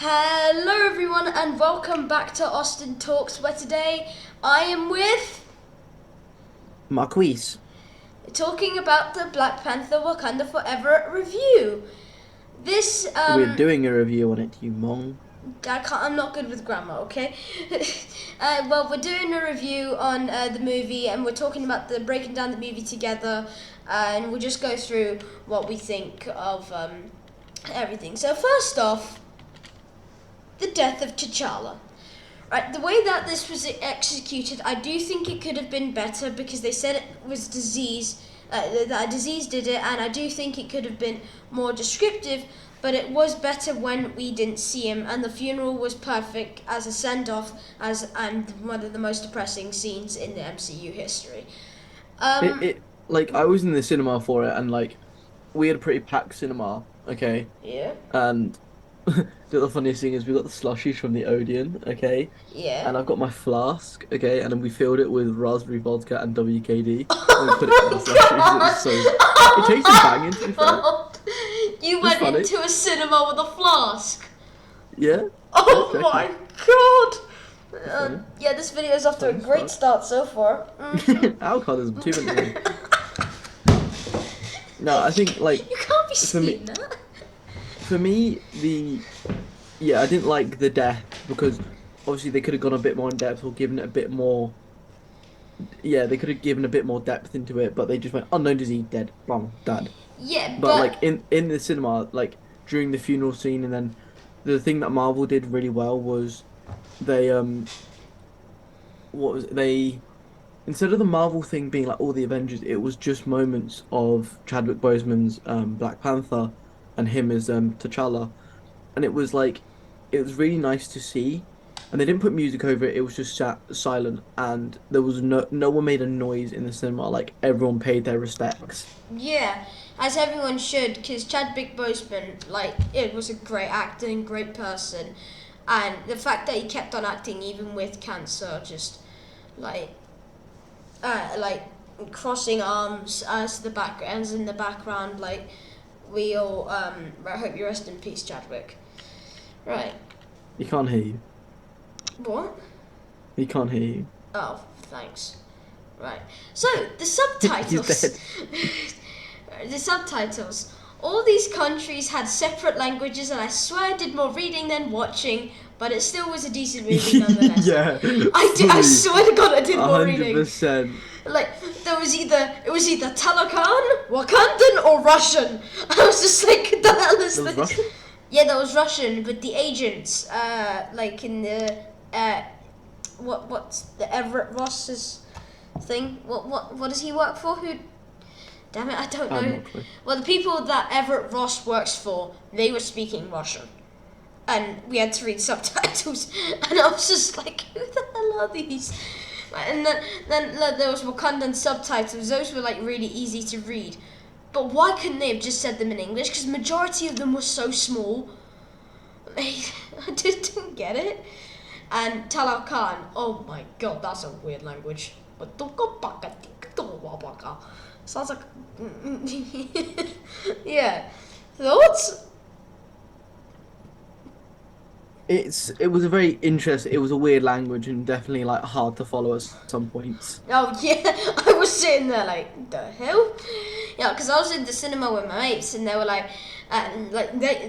Hello everyone and welcome back to AustinTalks, where today I am with Marquise. talking about the Black Panther Wakanda Forever review. This We're doing a review on it, you mong. I'm not good with grammar, okay? Well, we're doing a review on the movie, and we're talking about breaking down the movie together, and we'll just go through what we think of everything. So first off, the death of T'Challa. Right, the way that this was executed, I do think it could have been better because they said it was disease, that a disease did it, and I do think it could have been more descriptive, but it was better when we didn't see him, and the funeral was perfect as a send-off, and one of the most depressing scenes in the MCU history. I was in the cinema for it, and we had a pretty packed cinema, okay? Yeah. And the funniest thing is we got the slushies from the Odeon, okay? Yeah. And I've got my flask, okay? And then we filled it with raspberry vodka and WKD, and we put it in the slushies. It was so it tasted banging, to be fair. You It's went funny. into a cinema with a flask. Yeah. Oh Yeah, my god! Yeah, this video is off to a great start so far. Alcoholism, 2 minutes. No, I think You can't be for me, saying that. for me, I didn't like the death because obviously they could have gone a bit more in depth or given it a bit more. Yeah, they could have given a bit more depth into it, but they just went unknown disease, dead, bang, dead. Yeah, But but in the cinema, during the funeral scene, and then the thing that Marvel did really well was they what was it? They instead of the Marvel thing being like all the Avengers, it was just moments of Chadwick Boseman's Black Panther and him as T'Challa, and it was really nice to see. And they didn't put music over it; it was just silent, and there was no one made a noise in the cinema. Like everyone paid their respects. yeah, as everyone should, because Chadwick Boseman, it was a great actor and great person, and the fact that he kept on acting even with cancer, just like, like crossing arms as the as in the background, we all I hope you rest in peace, Chadwick. Right. He can't hear you. What? He can't hear you. Oh, thanks. Right. So, the He's subtitles. dead. The subtitles. All these countries had separate languages, and I swear I did more reading than watching, but it still was a decent movie nonetheless. Yeah. I swear to God I did more reading. 100%. Like, it was either Talakan, Wakandan, or Russian. I was just like, the hell is That was this? Russian? Yeah, that was Russian, but the agents, in the, what's the Everett Ross's thing? What does he work for? Who? Damn it, I don't I'm know. not sure. Well, the people that Everett Ross works for, they were speaking Russian, and we had to read subtitles, and I was just like, who the hell are these? And then there was Wakandan subtitles. Those were really easy to read. But why couldn't they have just said them in English? Because majority of them were so small. I just didn't get it. And Talakan, oh my god, that's a weird language. Sounds like... Yeah. Thoughts? It was a very interesting. It was a weird language and definitely hard to follow at some points. Oh yeah, I was sitting there like, the hell? Yeah, because I was in the cinema with my mates, and they were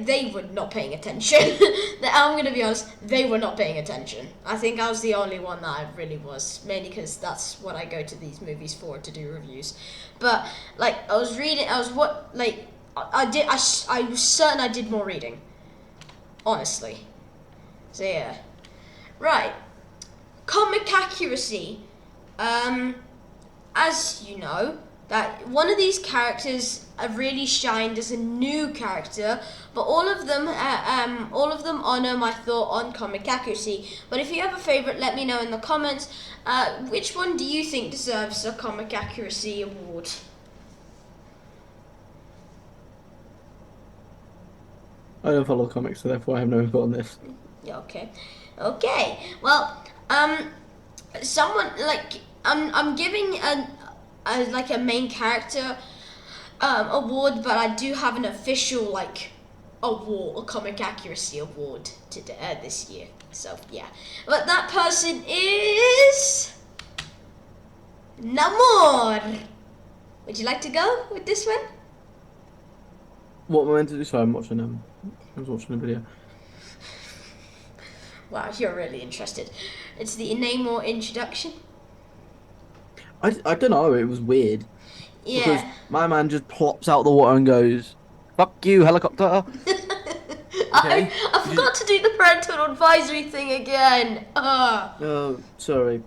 they were not paying attention. I'm gonna be honest, they were not paying attention. I think I was the only one that I really was, mainly because that's what I go to these movies for, to do reviews. But I was reading, I was I was certain I did more reading, honestly. So yeah, right. Comic accuracy. As you know, that one of these characters really shined as a new character, but all of them honor my thought on comic accuracy. But if you have a favorite, let me know in the comments. Which one do you think deserves a comic accuracy award? I don't follow comics, so therefore I have no input on this. Okay. Well, someone I'm giving a main character award, but I do have an official a comic accuracy award this year. So yeah, but that person is Namor. Would you like to go with this one? What am I meant to do? Sorry, I was watching a video. Wow, you're really interested. It's the Namor introduction. I don't know. It was weird because Yeah. my man just plops out the water and goes, "Fuck you, helicopter." Okay. I forgot to do the parental advisory thing again. Oh, sorry.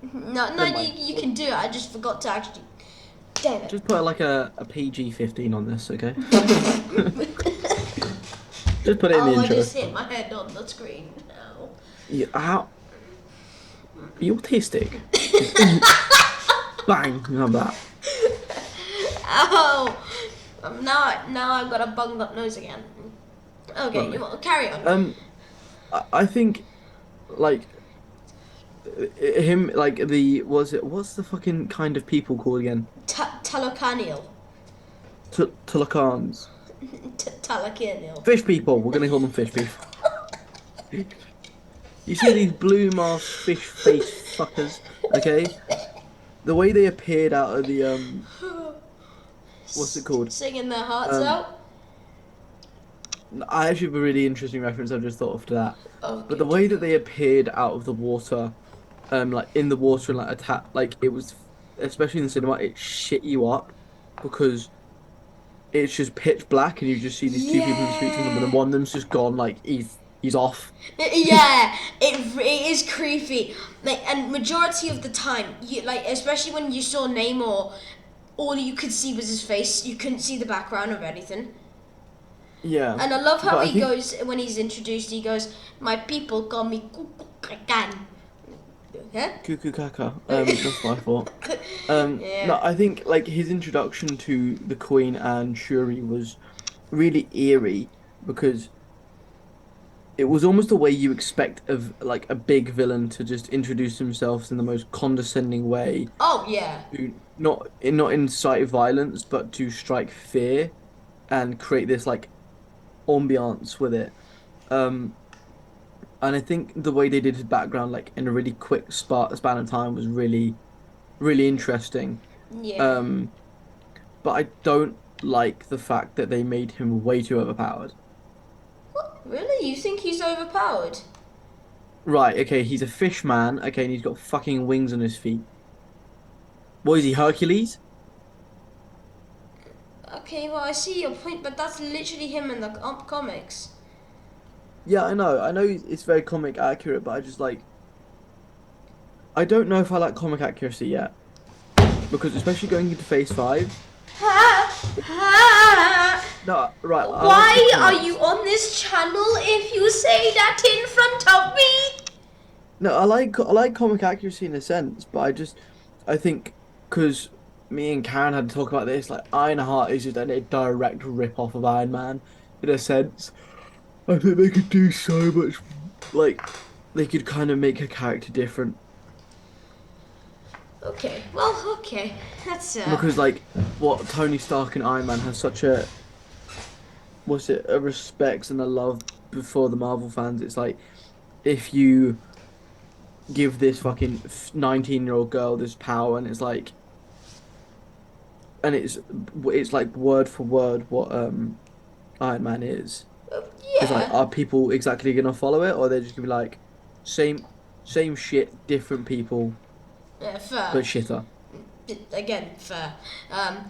No, Never mind. you can do it. I just forgot to actually. Damn it. Just put like a PG-15 on this, okay? Just put it in the I intro. just hit my head on the screen now. Yeah, how? Are you autistic? Bang! You have that. Ow! Now I've got a bunged up nose again. Okay, Right. you want carry on? I think, like, him, like what's the fucking kind of people called again? Talocanial. Tulakans. Talocanial. Fish people. We're gonna call them fish people. You see these blue mask fish face fuckers, okay? The way they appeared out of the what's it called? Singing their hearts Um, out. I actually have a really interesting reference I've just thought of to that. Oh, But the way that they appeared out of the water, like in the water and like attack, like it was, especially in the cinema, it shit you up because it's just pitch black and you just see these two people in the streets and then one of them's just gone, like he's off. Yeah, it is creepy. Like, and majority of the time, you like, especially when you saw Namor, all you could see was his face. You couldn't see the background of anything. Yeah. And I love how But I he think- goes when he's introduced. He goes, "My people call me Kukulkan." Huh? Cuckoo caca. That's what I thought. Yeah. No, I think like his introduction to the Queen and Shuri was really eerie because it was almost the way you expect of like a big villain to just introduce themselves in the most condescending way, Oh yeah. to not incite violence, but to strike fear and create this like ambiance with it. Um, and I think the way they did his background, like in a really quick span of time, was really interesting. Yeah. But I don't like the fact that they made him way too overpowered. What? Really? You think he's overpowered? Right, okay, he's a fish man, okay, and he's got fucking wings on his feet. What is he, Hercules? Okay, well I see your point, but that's literally him in the comics. Yeah, I know it's very comic accurate, but I just like, I don't know if I like comic accuracy yet. Because especially going into Phase 5, no, right, I like Why the are comics. you on this channel if you say that in front of me? No, I like comic accuracy in a sense, but I think because me and Karen had to talk about this, like Ironheart is just a direct rip off of Iron Man, in a sense. I think they could do so much, like they could kind of make a character different Okay, well, okay. That's because like what Tony Stark and Iron Man have such a respect and a love for the Marvel fans. It's like if you give this fucking 19-year-old girl this power and it's like and it's like word for word what Iron Man is. It's like, yeah. are people exactly gonna follow it, or are they just gonna be like, same shit, different people, Yeah, fair. but shitter? Again, fair. Yeah,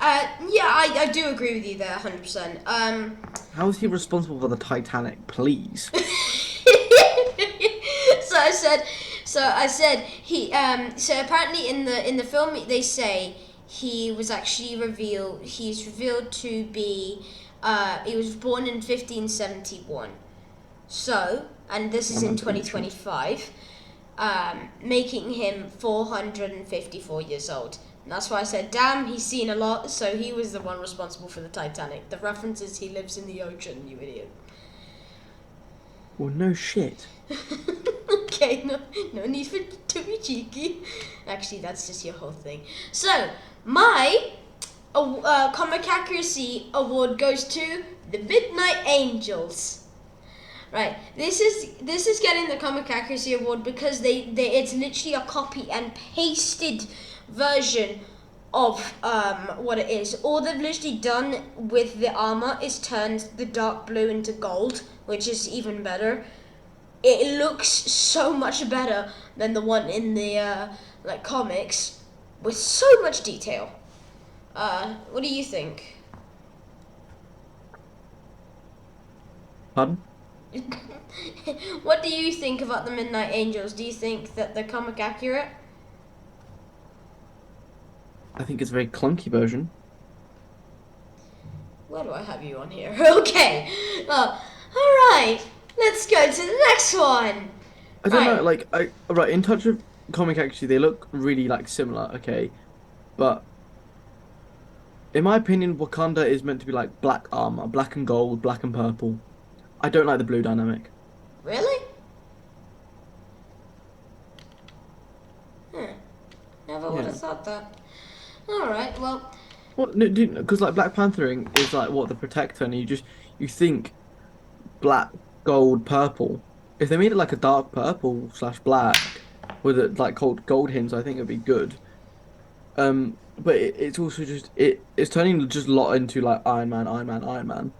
I do agree with you there, 100%. How is he responsible for the Titanic, please? So I said he. So apparently in the film they say he was actually revealed. He's revealed to be. He was born in 1571. So, and this is in 2025, making him 454 years old. And that's why I said, damn, he's seen a lot, so he was the one responsible for the Titanic. The reference is he lives in the ocean, you idiot. Well, no shit. Okay, no need for to be cheeky. Actually, that's just your whole thing. So, my comic accuracy award goes to the Midnight Angels. Right, this is getting the comic accuracy award because it's literally a copy and pasted version of what it is. All they've literally done with the armor is turned the dark blue into gold, which is even better. It looks so much better than the one in the comics, with so much detail. What do you think? Pardon? What do you think about the Midnight Angels? Do you think that they're comic accurate? I think it's a very clunky version. Why do I have you on here? Okay. Well, alright. Let's go to the next one. I don't know, like, right, in touch with comic accuracy, they look really, like, similar, okay? But, in my opinion, Wakanda is meant to be, like, black armor, black and gold, black and purple. I don't like the blue dynamic. Really? Never would have thought that. Alright, well... What? No, because, like, Black Panthering is, like, what, the protector, and you think black, gold, purple. If they made it, like, a dark purple / black, with, like, gold hints, I think it'd be good. But it's also just, it's turning just a lot into, like, Iron Man.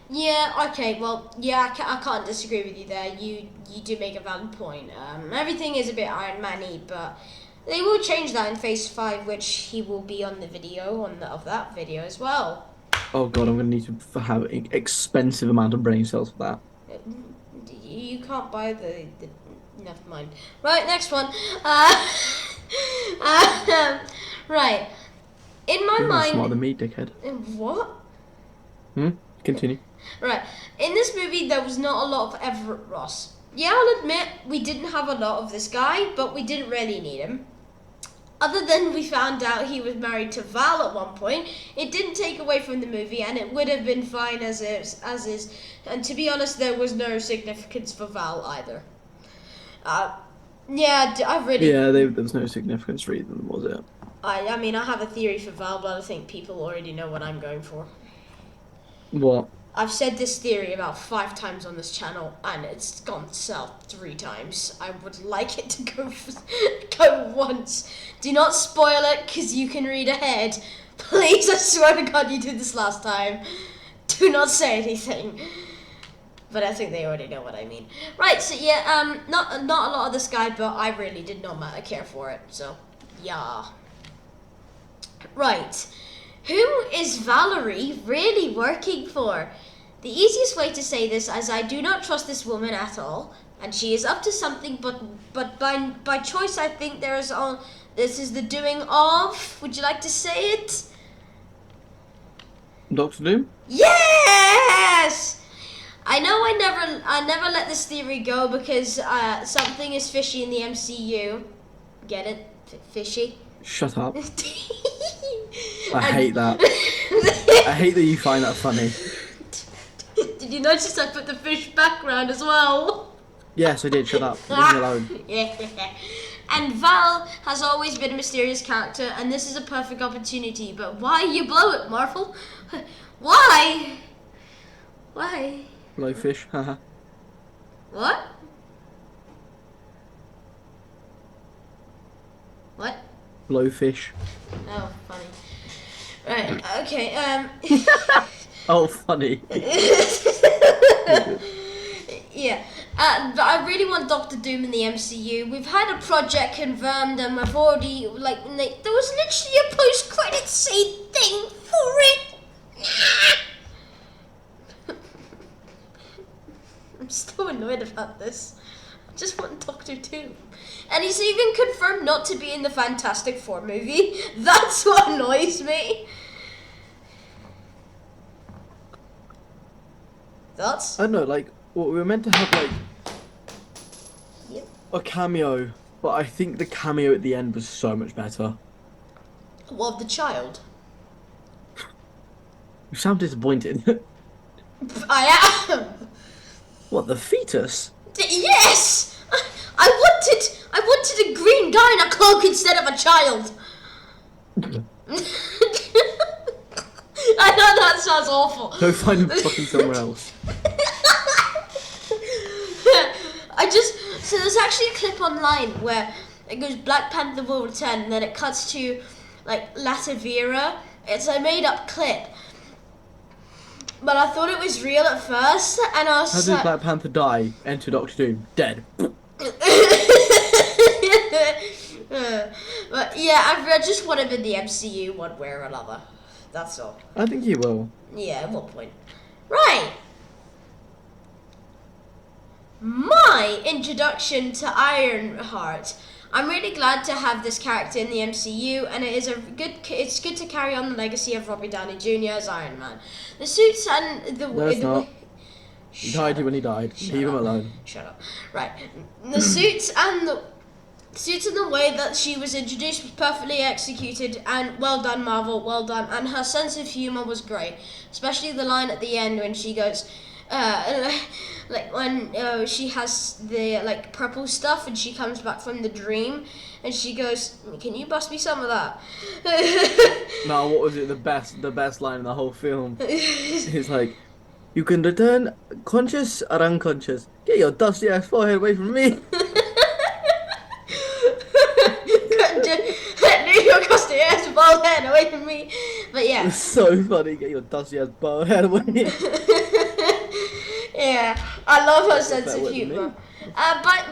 Yeah, okay, well, yeah, I can't disagree with you there. You do make a valid point. Everything is a bit Iron Man-y, but they will change that in Phase 5, which he will be on the video, of that video as well. Oh god, I'm gonna need to have an expensive amount of brain cells for that. You can't buy the never mind. Right, next one. Right. In my You're mind... smarter than me, dickhead. What? Continue. Right. In this movie, there was not a lot of Everett Ross. Yeah, I'll admit, we didn't have a lot of this guy, but we didn't really need him. Other than we found out he was married to Val at one point, it didn't take away from the movie, and it would have been fine as is. And to be honest, there was no significance for Val either. Yeah, I really... Yeah, there was no significance for either of them, was it? I mean, I have a theory for Val, but I think people already know what I'm going for. What? I've said this theory about 5 times on this channel, and it's gone south 3 times. I would like it to go once. Do not spoil it, because you can read ahead. Please, I swear to God, you did this last time. Do not say anything. But I think they already know what I mean. Right, so yeah, not a lot of this guy, but I really did not care for it. So, yeah. Right. Who is Valerie really working for? The easiest way to say this is I do not trust this woman at all, and she is up to something, but by choice I think this is the doing of. Would you like to say it? Doctor Doom? Yes! I know I never let this theory go because something is fishy in the MCU. Get it? Fishy? Shut up. I hate that. I hate that you find that funny. Did you notice I put the fish background as well? Yes, I did. Shut up. Leave me alone. Yeah. And Val has always been a mysterious character, and this is a perfect opportunity. But why you blow it, Marvel? Why? Why? Blowfish, haha. What? What? Blowfish. Oh, funny. Right, okay, Oh, funny. Yeah, but I really want Doctor Doom in the MCU. We've had a project confirmed, and we've already, there was literally a post-credit scene thing for it. I'm still annoyed about this. I just want Doctor Doom. And he's even confirmed not to be in the Fantastic Four movie. That's what annoys me. Thoughts? I don't know, we were meant to have, a cameo, but I think the cameo at the end was so much better. Well, the child. You sound disappointed. I am. What, the fetus? Yes! I wanted a green guy in a cloak instead of a child. I know that sounds awful. Go find him fucking somewhere else. So there's actually a clip online where it goes Black Panther will return, and then it cuts to like Latavera. It's a made up clip, but I thought it was real at first, and I was How did Black Panther die? Enter Doctor Doom. Dead. But yeah, I just want him in the MCU one way or another. That's all. I think he will. Yeah, at what point? Right. My introduction to Ironheart. I'm really glad to have this character in the MCU, and it's good to carry on the legacy of Robert Downey Jr. as Iron Man. The suits and the No, it's not. He Shut died up. when he died. Shut Leave him up. alone. Shut up. Right. The suits and the way that she was introduced was perfectly executed, and well done, Marvel, well done. And her sense of humor was great, especially the line at the end when she goes, like when she has the like purple stuff and she comes back from the dream, and she goes, "Can you bust me some of that?" No, what was it? The best line in the whole film. It's like, you can return conscious or unconscious. Get your dusty ass forehead away from me. Leave your crusty ass bald head away from me. But yeah. It's so funny. Get your dusty ass bald head away. Yeah, I love her sense Better of word than humor. me.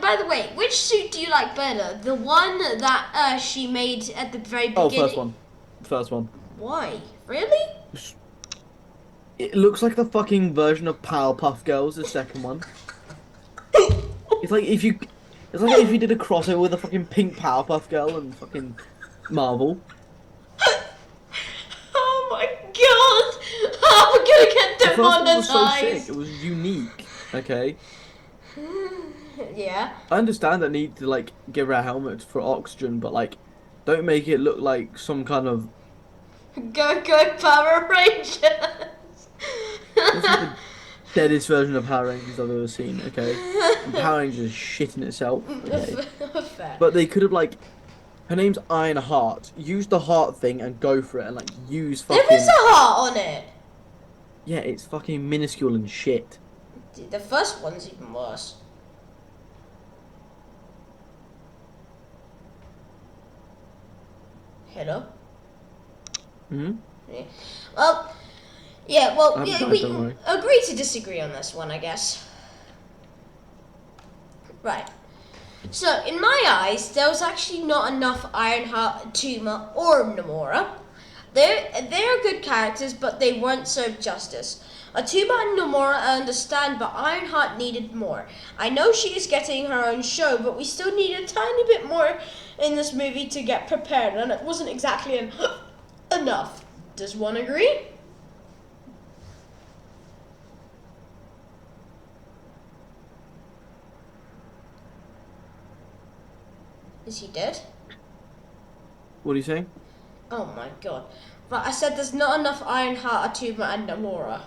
By the way, which suit do you like better? The one that she made at the very beginning? Oh, first one. First one. Why? Really? It looks like the fucking version of Powerpuff Girls, the second one. It's like if you did a crossover with a fucking pink Powerpuff Girl and fucking Marvel. Oh my god! How am I gonna get The first one was so demonetized? sick. It was unique. Okay. Yeah. I understand that need to like give her a helmet for oxygen, but like, don't make it look like some kind of Go Power Rangers! This is the deadest version of Power Rangers I've ever seen, okay? And Power Rangers is shit in itself, okay? Fair. But they could have, like, her name's Ironheart. Use the heart thing and go for it and, like, use fucking... There is a heart on it! Yeah, it's fucking minuscule and shit. The first one's even worse. Hello? Hmm? Yeah. Well, yeah, well, I haven't yeah, died, we don't worry. agree to disagree on this one, I guess. Right. So, in my eyes, there was actually not enough Ironheart, Tuma, or Namora. They're good characters, but they weren't served justice. Atuma and Nomura I understand, but Ironheart needed more. I know she is getting her own show, but we still need a tiny bit more in this movie to get prepared, and it wasn't exactly enough. Does one agree? Is he dead? What are you saying? Oh my god. Right, I said there's not enough Ironheart, Atuma, and Nomura.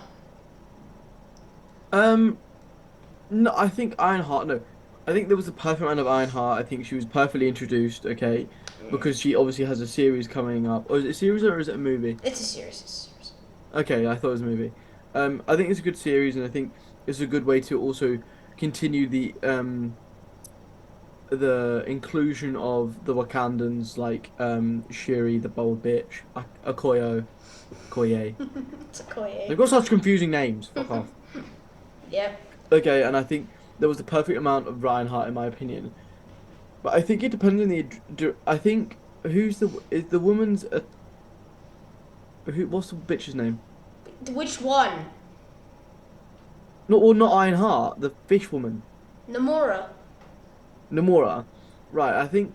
No, I think Ironheart, no. I think there was a perfect amount of Ironheart. I think she was perfectly introduced, okay? Because she obviously has a series coming up. Or is it a series or is it a movie? It's a series. Okay, I thought it was a movie. I think it's a good series, and I think it's a good way to also continue the inclusion of the Wakandans, like Shuri, the bold bitch, Okoye. It's a Koye. They've got such confusing names. Fuck off. Yep. Okay, and I think there was the perfect amount of Reinhardt in my opinion, but I think it depends on the. I think is the woman's. What's the bitch's name? Which one? Not Ironheart, the fish woman. Nomura. Namora. Right, I think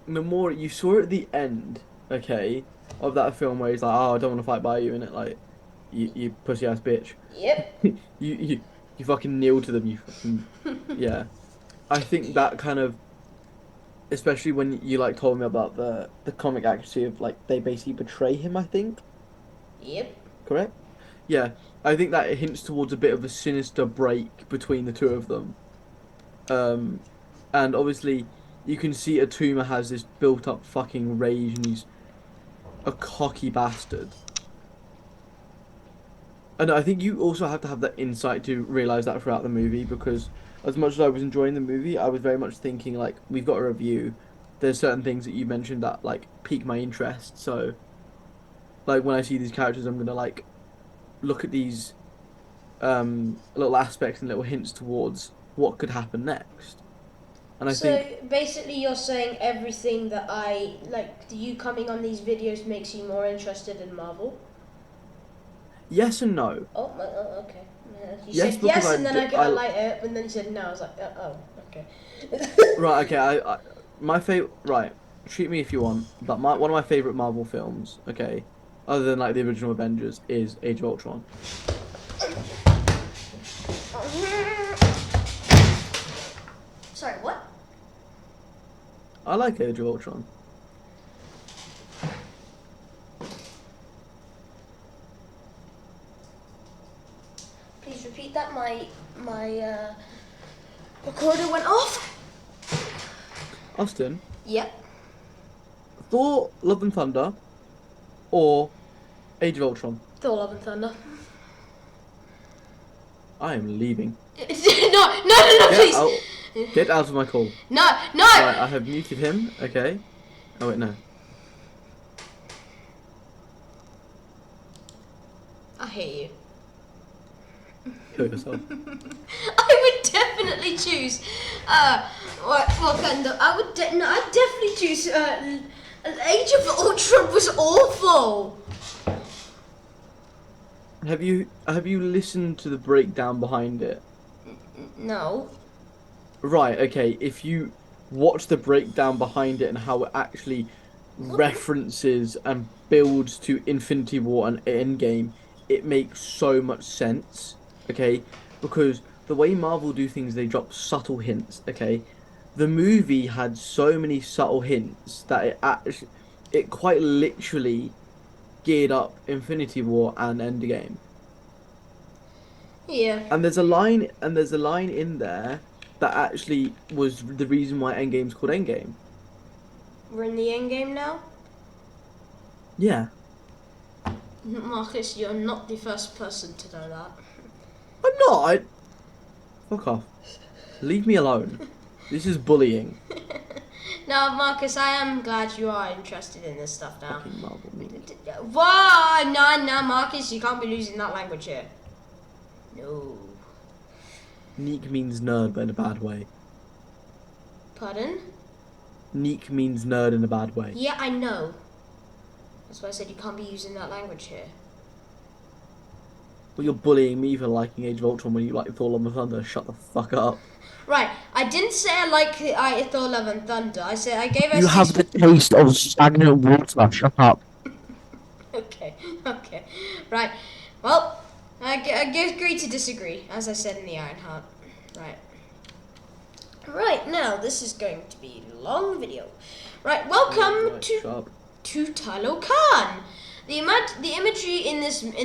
Namora, you saw it at the end, okay, of that film where he's like, oh, I don't want to fight by you, and it like, you pussy ass bitch. Yep. you fucking kneel to them, you fucking, yeah. I think that kind of, especially when you like told me about the comic accuracy of like, they basically betray him, I think. Yep. Correct? Yeah, I think that hints towards a bit of a sinister break between the two of them. And obviously, you can see Atuma has this built-up fucking rage, and he's a cocky bastard. And I think you also have to have that insight to realize that throughout the movie because as much as I was enjoying the movie, I was very much thinking like we've got a review. There's certain things that you mentioned that like pique my interest. So like when I see these characters, I'm gonna like look at these little aspects and little hints towards what could happen next. And I So think basically, you're saying everything that I like. You coming on these videos makes you more interested in Marvel. yes and no. Oh, okay. You Yes, said because yes, I and then I light it up, and then you said no. I was like, oh, okay. right, okay, my favorite, right, treat me if you want, but one of my favorite Marvel films, okay, other than like the original Avengers, is Age of Ultron. Sorry, what? I like Age of Ultron. Please repeat that. My recorder went off. Austin, Yep. Thor: Love and Thunder, or Age of Ultron. Thor: Love and Thunder. I am leaving. No, Get please. out, get out of my call. No, no. Right, I have muted him. Okay. Oh wait, no. I hate you. Kill yourself. I would definitely choose Wakanda. I'd definitely choose Age of Ultron was awful. Have you listened to the breakdown behind it? No. Right, okay. If you watch the breakdown behind it and how it actually references and builds to Infinity War and Endgame, it makes so much sense. Okay? Because the way Marvel do things, they drop subtle hints, okay? The movie had so many subtle hints that it quite literally geared up Infinity War and Endgame. Yeah. And there's a line in there that actually was the reason why Endgame's called Endgame. We're in the end game now. Yeah. Marcus, you're not the first person to know that. I'm not. Fuck off. Leave me alone. This is bullying. Now, Marcus, I am glad you are interested in this stuff now. Fucking Marvel me. Why? No, Marcus, you can't be losing that language here. No. Neek means nerd, but in a bad way. Pardon? Neek means nerd in a bad way. Yeah, I know. That's why I said you can't be using that language here. Well, you're bullying me for liking Age of Ultron when you like Thor: Love and Thunder. Shut the fuck up. Right, I didn't say I like Thor: Love and Thunder. I said I gave You a have the taste of stagnant water. Shut up. Okay, okay. Right. Well, I agree to disagree, as I said in the Ironheart. Right. Right, now this is going to be a long video. Right, welcome to Talokan. The imagery in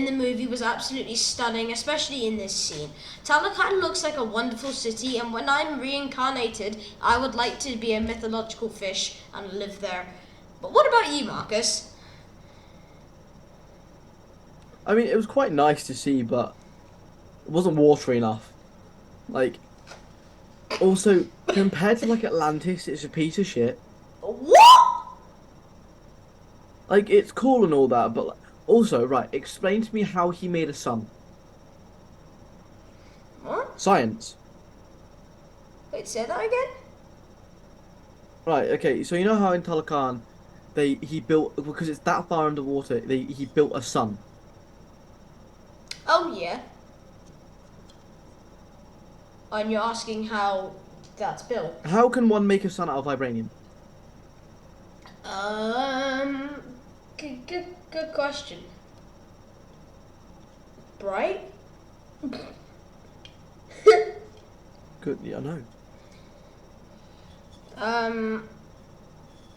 the movie was absolutely stunning, especially in this scene. Talokan looks like a wonderful city, and when I'm reincarnated, I would like to be a mythological fish and live there. But what about you, Marcus? I mean, it was quite nice to see, but it wasn't watery enough. Like, also, compared to like Atlantis, it's a piece of shit. What? Like, it's cool and all that, but also, right, explain to me how he made a sun. What? Science. Wait, say that again? Right, okay, so you know how in Talokan, he built, because it's that far underwater, he built a sun. Oh, yeah. And you're asking how that's built? How can one make a sun out of vibranium? Good question. Bright? Good, yeah, I know.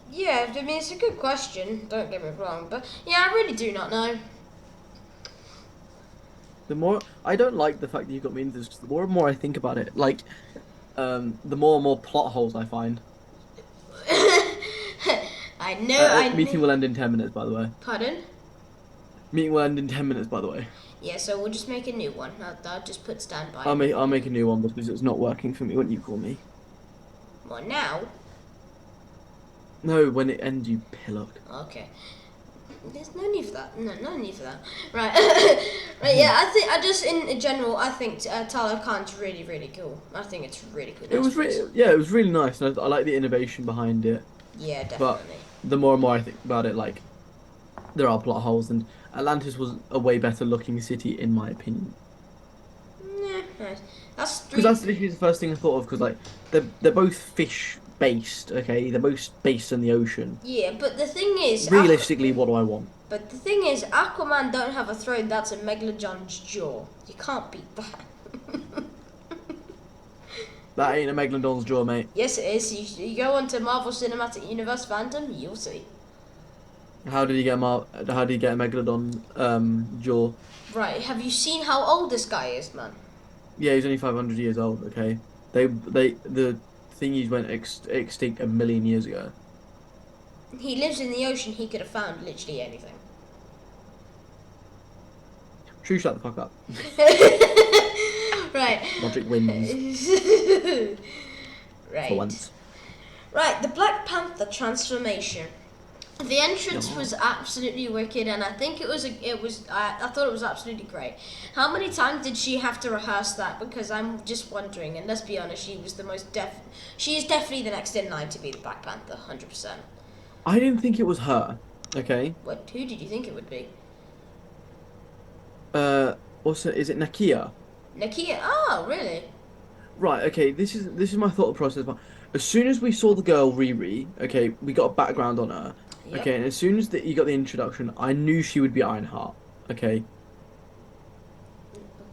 Yeah, I mean, it's a good question, don't get me wrong, but yeah, I really do not know. The more, I don't like the fact that you got me into this, 'cause the more and more I think about it, like, the more and more plot holes I find. I know, Meeting will end in 10 minutes, by the way. Pardon? Meeting will end in 10 minutes, by the way. Yeah, so we'll just make a new one. I'll just put standby. I'll make a new one because it's not working for me when you call me. Well, now. No, when it ends, you pillock. Okay. There's no need for that. No need for that. Right. Right. Yeah. I just in general, I think Talo Khan's really, really cool. I think it's really cool. It was it was really nice, and I like the innovation behind it. Yeah, But definitely. the more and more I think about it, like there are plot holes, and Atlantis was a way better looking city in my opinion. Yeah, nice. That's Because three. that's literally the first thing I thought of. Because like they're both fish based, okay? They're both based in the ocean. Yeah, but the thing is, Realistically, what do I want? but the thing is, Aquaman don't have a throne. That's a megalodon's jaw. You can't beat that. That ain't a megalodon's jaw, mate. Yes, it is. You go onto Marvel Cinematic Universe fandom, you'll see. How did he get How did he get a megalodon jaw? Right. Have you seen how old this guy is, man? Yeah, he's only 500 years old. Okay, the thingies went extinct a million years ago. He lives in the ocean. He could have found literally anything. Shut the fuck up. Right. Logic wins Right. for once. Right, the Black Panther transformation. The entrance was absolutely wicked, and I think I thought it was absolutely great. How many times did she have to rehearse that? Because I'm just wondering, and let's be honest, she was the most she is definitely the next in line to be the Black Panther, 100%. I didn't think it was her. Okay. Who did you think it would be? What's it? Is it Nakia? Nakia. Oh, really? Right. Okay. This is my thought process. As soon as we saw the girl Riri, okay, we got a background on her. Yep. Okay, and as soon as you got the introduction, I knew she would be Ironheart. Okay.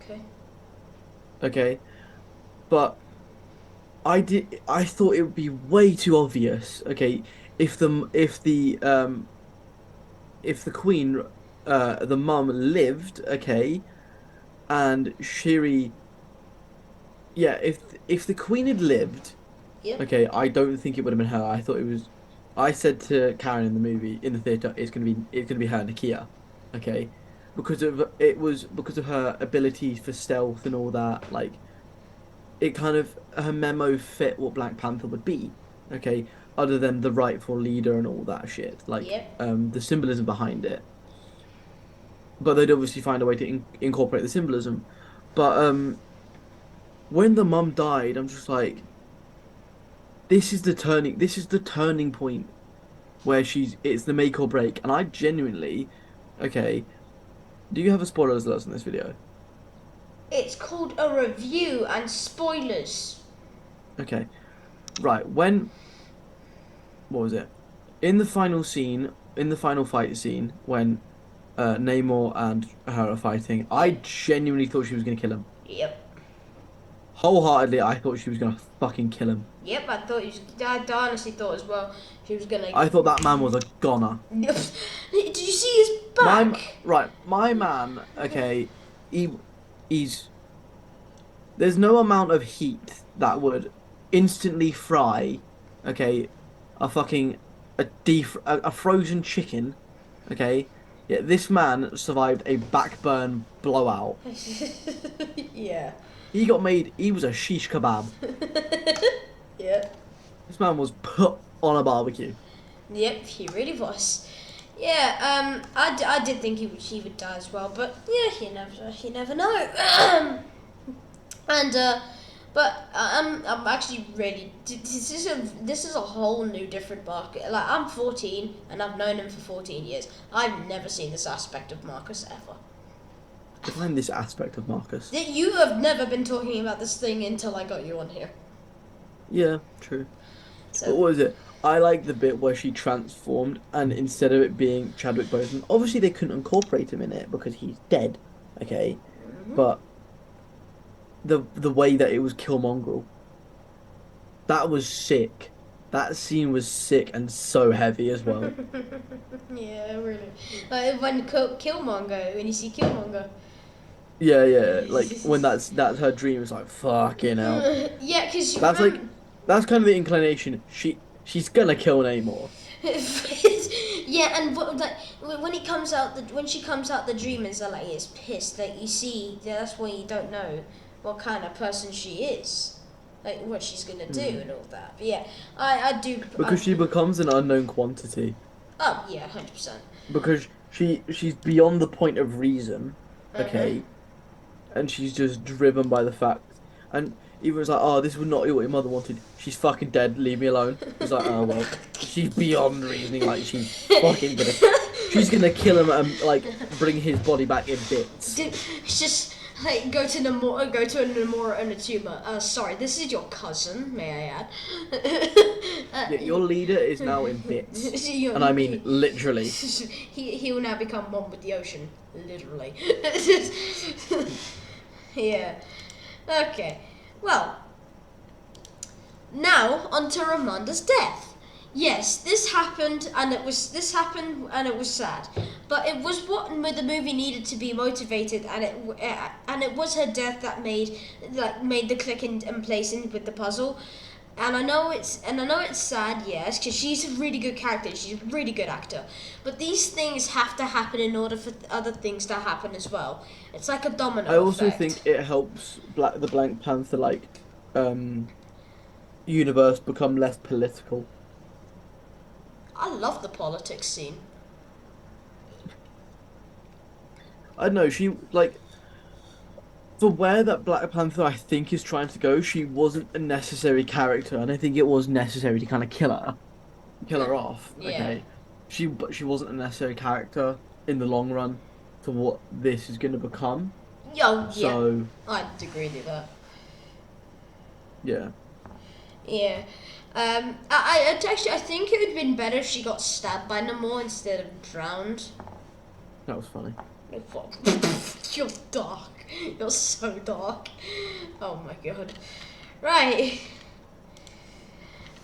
Okay. Okay. But I thought it would be way too obvious. Okay, if the queen, the mum lived. Okay, and Shiri. Yeah, if the queen had lived. Yep. Okay, I don't think it would have been her. I thought it was. I said to Karen in the theater, it's gonna be her, Nakia, okay, because of her abilities for stealth and all that. Like, it kind of her memo fit what Black Panther would be, okay, other than the rightful leader and all that shit. Like, Yep. the symbolism behind it. But they'd obviously find a way to incorporate the symbolism. But when the mum died, I'm just like. This is the turning point where it's the make or break, and I genuinely, okay, do you have a spoilers alert on this video? It's called a review and spoilers. Okay, right, what was it? In the final fight scene, when Namor and her are fighting, I genuinely thought she was gonna kill him. Yep. Wholeheartedly, I thought she was gonna fucking kill him. Yep, I honestly thought as well she was gonna. I thought that man was a goner. Did you see his back? My man, okay, he's there's no amount of heat that would instantly fry, okay, a frozen chicken, okay. Yeah, this man survived a backburn blowout. Yeah. He was a shish kebab. Yeah. This man was put on a barbecue. Yep, he really was. Yeah, I did think he would die as well, but yeah, you never know. And but I'm actually really this is a whole new different market. Like, I'm 14 and I've known him for 14 years. I've never seen this aspect of Marcus ever. Define this aspect of Marcus. You have never been talking about this thing until I got you on here. Yeah, true. So, But what was it? I like the bit where she transformed, and instead of it being Chadwick Boseman, obviously they couldn't incorporate him in it because he's dead. Okay, but the way that it was Killmongrel, that was sick. That scene was sick and so heavy as well. yeah, really. Like when when you see Killmonger. Yeah, like when that's her dream. It's like fucking hell. Yeah, because That's like that's kind of the inclination. She's gonna kill Namor. Yeah, and when he comes out, when she comes out the dream, and Zala is pissed. Like you see, that's why you don't know what kind of person she is, like what she's gonna do and all that. But yeah, I do. Because she becomes an unknown quantity. Oh yeah, 100%. Because she's beyond the point of reason, Uh-huh. okay, and she's just driven by the fact. And even was like, oh, this was not what your mother wanted. She's fucking dead. Leave me alone. It's like, oh well, she's beyond reasoning. Like she's gonna kill him and like bring his body back in bits. It's just like go to a Namora and a Tuma. Sorry, this is your cousin, may I add. Yeah, your leader is now in bits, and I mean literally. He will now become one with the ocean, literally. Yeah. Okay. Well. Now onto Wanda'S Death. Yes, this happened and it was sad, but it was what the movie needed to be motivated, and it was her death that made the click in place with the puzzle. And I know it's sad, yes, because she's a really good character, she's a really good actor, but these things have to happen in order for other things to happen as well. It's like a domino I also effect. think it helps the Black Panther universe become less political. I love the politics scene. I don't know, she like for where that Black Panther I think is trying to go, she wasn't a necessary character, and I think it was necessary to kind of kill her off. Yeah. Okay, but she wasn't a necessary character in the long run to what this is going to become. Oh, yeah. So I'd agree with that. yeah, Yeah. I think it would have been better if she got stabbed by Namor instead of drowned. that was funny. You're dark. You're so dark. Oh my god. Right.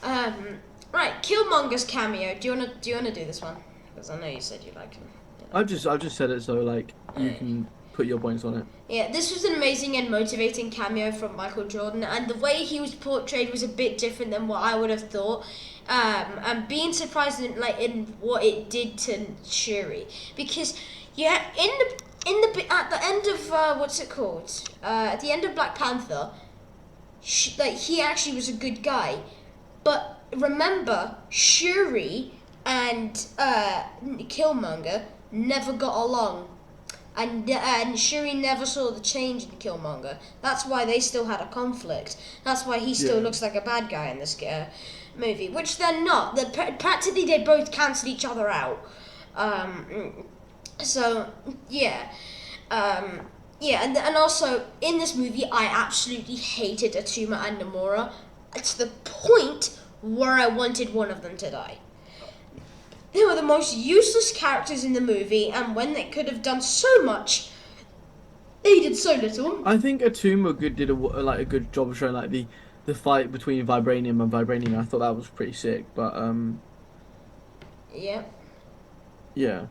Right. Killmonger's cameo. Do you wanna do this one? Because I know you said you liked him. I've just said it so like you Alright. can put your points on it. Yeah, this was an amazing and motivating cameo from Michael Jordan, and the way he was portrayed was a bit different than what I would have thought. And being surprised in what it did to Shuri, because yeah, at the end of what's it called? At the end of Black Panther, he actually was a good guy, but remember Shuri and Killmonger never got along. And Shuri never saw the change in Killmonger. That's why they still had a conflict. That's why he still looks like a bad guy in this movie, which they're not. Practically, they both cancel each other out. So yeah, and also in this movie, I absolutely hated Atuma and Namora to the point where I wanted one of them to die. They were the most useless characters in the movie, and when they could have done so much, they did so little. I think Atuma did a good job of showing like the fight between Vibranium and Vibranium. I thought that was pretty sick, but Yeah. yeah.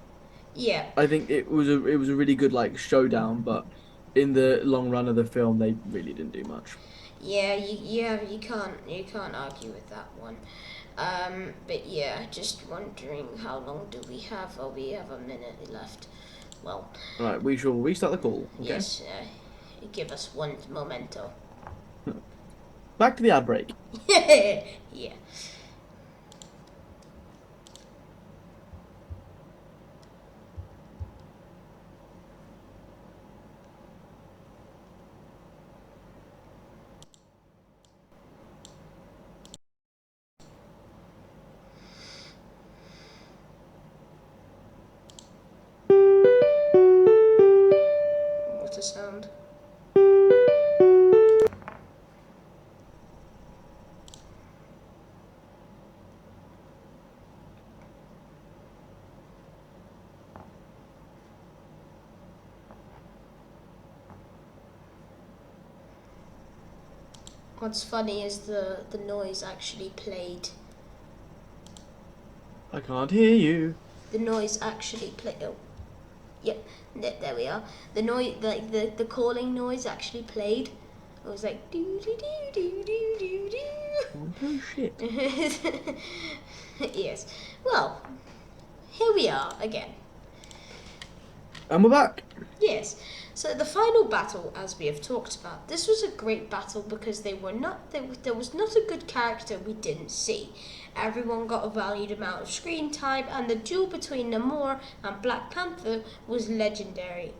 Yeah. I think it was a really good like showdown, but in the long run of the film, they really didn't do much. Yeah, you can't argue with that one. But yeah, just wondering how long do we have? Oh, we have a minute left. Well. Right, we shall restart the call. Okay. Yes. Give us one memento. Back to the ad break. Yeah. What a sound. What's funny is the noise actually played. I can't hear you. The noise actually played. Oh, yep. There we are. The noise, like the calling noise, actually played. It was like doo doo doo doo doo doo Oh shit. doo. Yes. Well, here we are again. And we're back. Yes. So the final battle, as we have talked about, this was a great battle because there was not a good character we didn't see. Everyone got a valued amount of screen time, and the duel between Namor and Black Panther was legendary.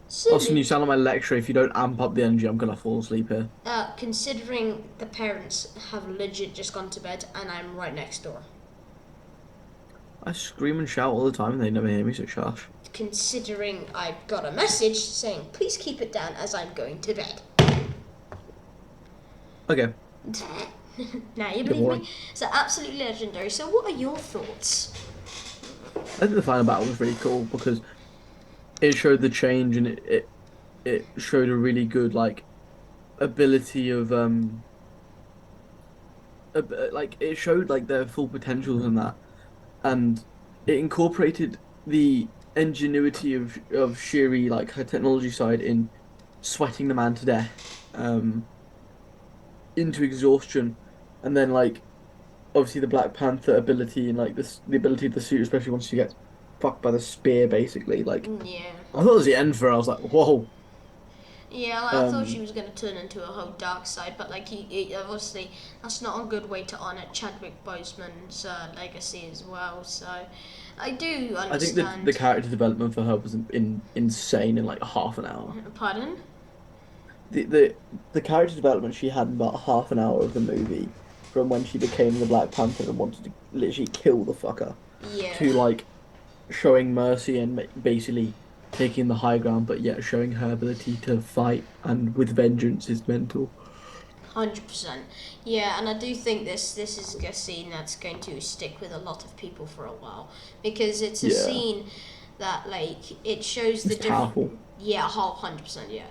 Austin, you sound like my lecturer. If you don't amp up the energy, I'm gonna fall asleep here. Considering the parents have legit just gone to bed, and I'm right next door. I scream and shout all the time, and they never hear me, so shush. Considering I got a message saying, please keep it down as I'm going to bed. Okay. Now you believe me? So absolutely legendary. So what are your thoughts? I think the final battle was really cool because it showed the change, and it showed a really good like ability of like it showed like their full potentials in that, and it incorporated the ingenuity of Shiri, like her technology side, in sweating the man to death, into exhaustion, and then like obviously the Black Panther ability and like the ability of the suit, especially once she gets fucked by the spear, basically. Like Yeah. I thought it was the end for her. I was like, whoa. Yeah, like, I thought she was going to turn into a whole dark side, but like he obviously that's not a good way to honour Chadwick Boseman's legacy as well. So I do understand. I think the character development for her was insane in like half an hour. Pardon? The character development she had in about half an hour of the movie, from when she became the Black Panther and wanted to literally kill the fucker, Yeah. to like showing mercy and basically taking the high ground, but yet showing her ability to fight and with vengeance is mental. 100%. Yeah, and I do think this is a scene that's going to stick with a lot of people for a while because it's a scene that like it shows the powerful. Yeah, 100%. Yeah.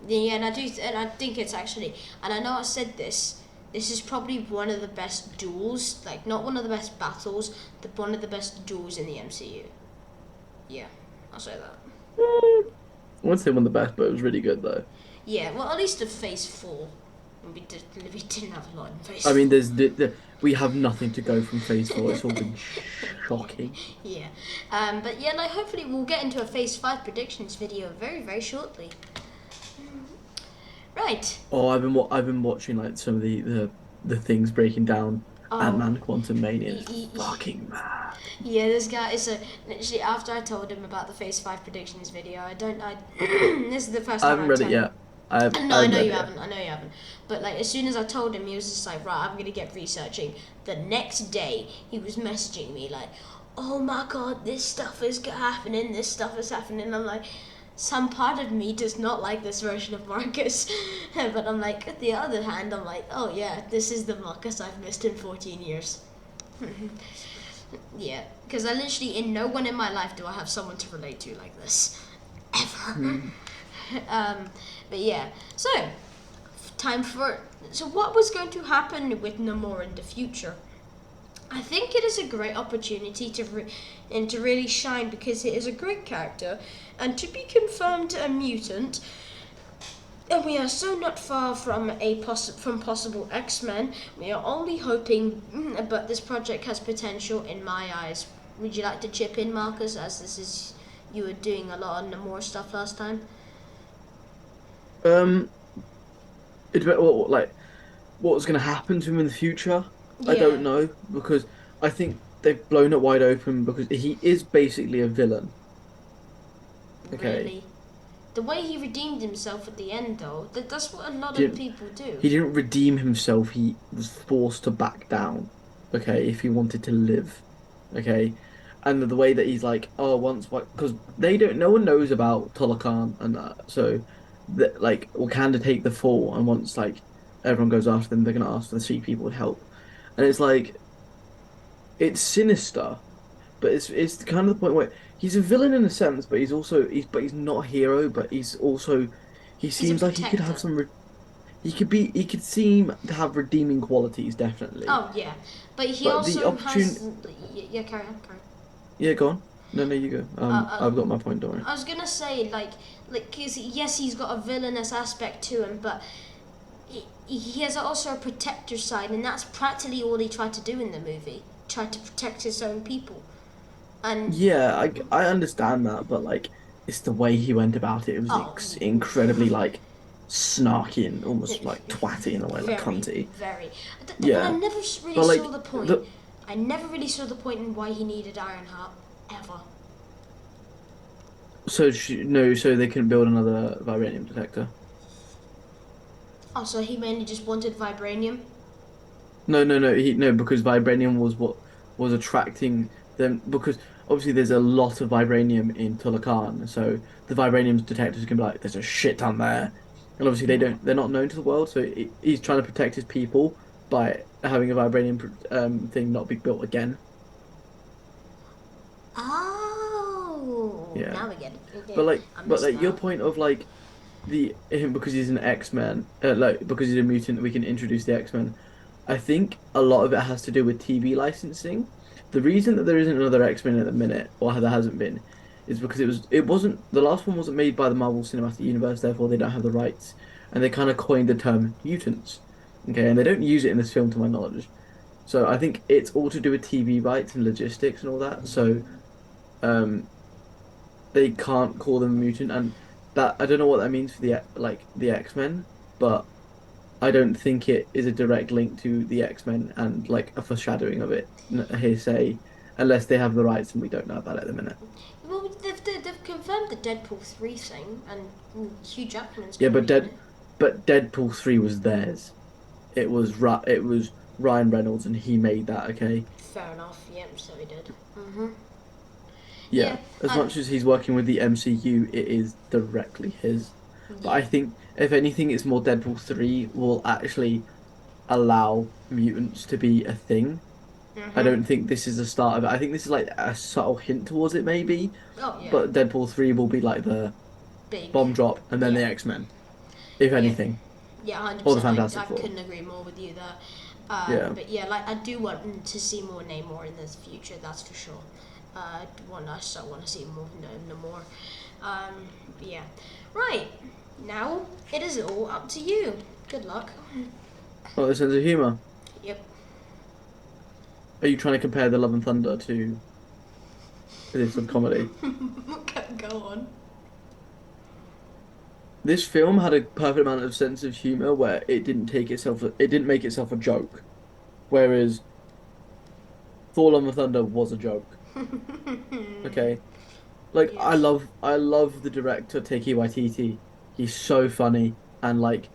Yeah, and I think it's actually, and I know I said this. This is probably one of the best duels, like not one of the best battles, but one of the best duels in the MCU. Yeah, I'll say that. I wouldn't say one of the best, but it was really good though. Yeah, well, at least of Phase 4. We didn't have a lot in Phase 4. I mean, we have nothing to go from Phase 4. It's all been shocking. Yeah, but yeah, like hopefully we'll get into a Phase 5 predictions video very, very shortly. Right. Oh, I've been watching like some of the things breaking down Ant-Man Quantumania. It's fucking mad. Yeah, this guy is literally after I told him about the Phase 5 predictions video. This is the first time I haven't read it yet. I know you haven't. But like as soon as I told him, he was just like, right, I'm gonna get researching. The next day, he was messaging me like, oh my god, this stuff is happening. This stuff is happening. I'm like, some part of me does not like this version of Marcus, but I'm like, at the other hand, I'm like, oh yeah, this is the Marcus I've missed in 14 years. Yeah, because I literally, in no one in my life do I have someone to relate to like this, ever. But yeah, so what was going to happen with Namor in the future? I think it is a great opportunity to really shine because it is a great character, and to be confirmed a mutant. And we are so not far from from possible X-Men. We are only hoping, but this project has potential in my eyes. Would you like to chip in, Marcus, as you were doing a lot of Namor stuff last time? It's like what was going to happen to him in the future. Yeah. I don't know, because I think they've blown it wide open because he is basically a villain. Okay. Really? The way he redeemed himself at the end, though, that's what a lot of people do. He didn't redeem himself. He was forced to back down. Okay, if he wanted to live. Okay, and the way that he's like, oh, because no one knows about Tolakan and that, so that like Wakanda take the fall, and once like everyone goes after them, they're gonna ask for the sea people to help, and it's like, it's sinister, but it's kind of the point where he's a villain in a sense, but he's not a hero, but he seems like he could have some. He could seem to have redeeming qualities, definitely. Oh yeah, but he also has. Yeah, carry on. Yeah, go on. No, you go. I've got my point, don't worry. I was gonna say cause yes, he's got a villainous aspect to him, but he has also a protector side, and that's practically all he tried to do in the movie. Tried to protect his own people. And Yeah, I understand that, but like it's the way he went about it. It was oh, incredibly like snarky and almost like twatty in a way, like very, cunty. very. But I Yeah, never really but saw like the point. the I never really saw the point in why he needed Ironheart ever. so she, no, so they couldn't build another vibranium detector. Oh, so he mainly just wanted vibranium. No, because vibranium was what was attracting them because obviously there's a lot of vibranium in Tulakan, so the vibranium detectors can be like, there's a shit ton there, and obviously they're not known to the world, so he's trying to protect his people by having a vibranium thing not be built again. Oh, Yeah, now we get it. but Okay, like I but missed like your that. point of like the him because he's an X-Men, like because he's a mutant, we can introduce the X-Men. I think a lot of it has to do with TV licensing. The reason that there isn't another X-Men at the minute, or there hasn't been, is because it wasn't the last one wasn't made by the Marvel Cinematic Universe, therefore they don't have the rights, and they kind of coined the term mutants. Okay, and they don't use it in this film to my knowledge. So I think it's all to do with TV rights and logistics and all that. So um they can't call them a mutant, and that I don't know what that means for the X-Men, but I don't think it is a direct link to the X-Men and like a foreshadowing of it, a hearsay, unless they have the rights and we don't know about it at the minute. Well, they've confirmed the Deadpool 3 thing, and Hugh Jackman's Yeah, going to be in it. but Deadpool 3 was theirs. It was Ryan Reynolds and he made that, okay? Fair enough, yeah, so he did. Mm-hmm. Yeah, Yeah, as and much as he's working with the MCU, it is directly his. But yeah. I think if anything, it's more Deadpool 3 will actually allow mutants to be a thing. I Mm-hmm. don't think this is the start of it. I think this is like a subtle hint towards it, maybe. Oh, yeah. But Deadpool 3 will be like the Big. bomb drop and then Yeah. the X-Men, if Yeah. anything. Yeah, Or the 100%. I Fantastic Four. couldn't agree more with you there. Yeah. But yeah, like I do want to see more Namor in the future. That's for sure. I so want to see more Namor. But yeah, right now it is all up to you. Good luck. Oh, the sense of humor. Yep. Are you trying to compare the Love and Thunder to this of comedy? Go on. This film had a perfect amount of sense of humor where it didn't make itself a joke. Whereas Thor: Love and Thunder was a joke. Okay. Like Yes. I love the director Taiki Waititi. He's so funny and like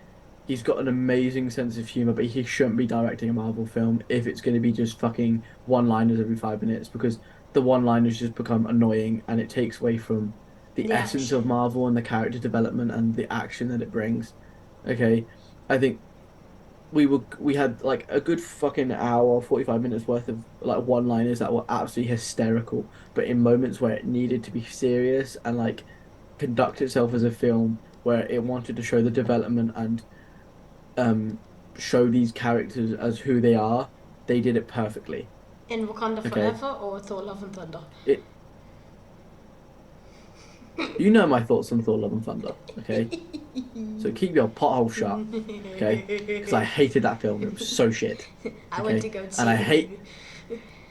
he's got an amazing sense of humor, but he shouldn't be directing a Marvel film if it's going to be just fucking one-liners every 5 minutes because the one-liners just become annoying and it takes away from the The essence of action. Marvel and the character development and the action that it brings. Okay, I think we had like a good fucking hour, 45 minutes worth of like one-liners that were absolutely hysterical, but in moments where it needed to be serious and like conduct itself as a film where it wanted to show the development and um show these characters as who they are, they did it perfectly. In Wakanda Okay. Forever or Thor: Love and Thunder. It You know my thoughts on Thor Love and Thunder, okay? So keep your pothole shut, okay? Because I hated that film. It was so shit. I went to Okay. go and And see the movie.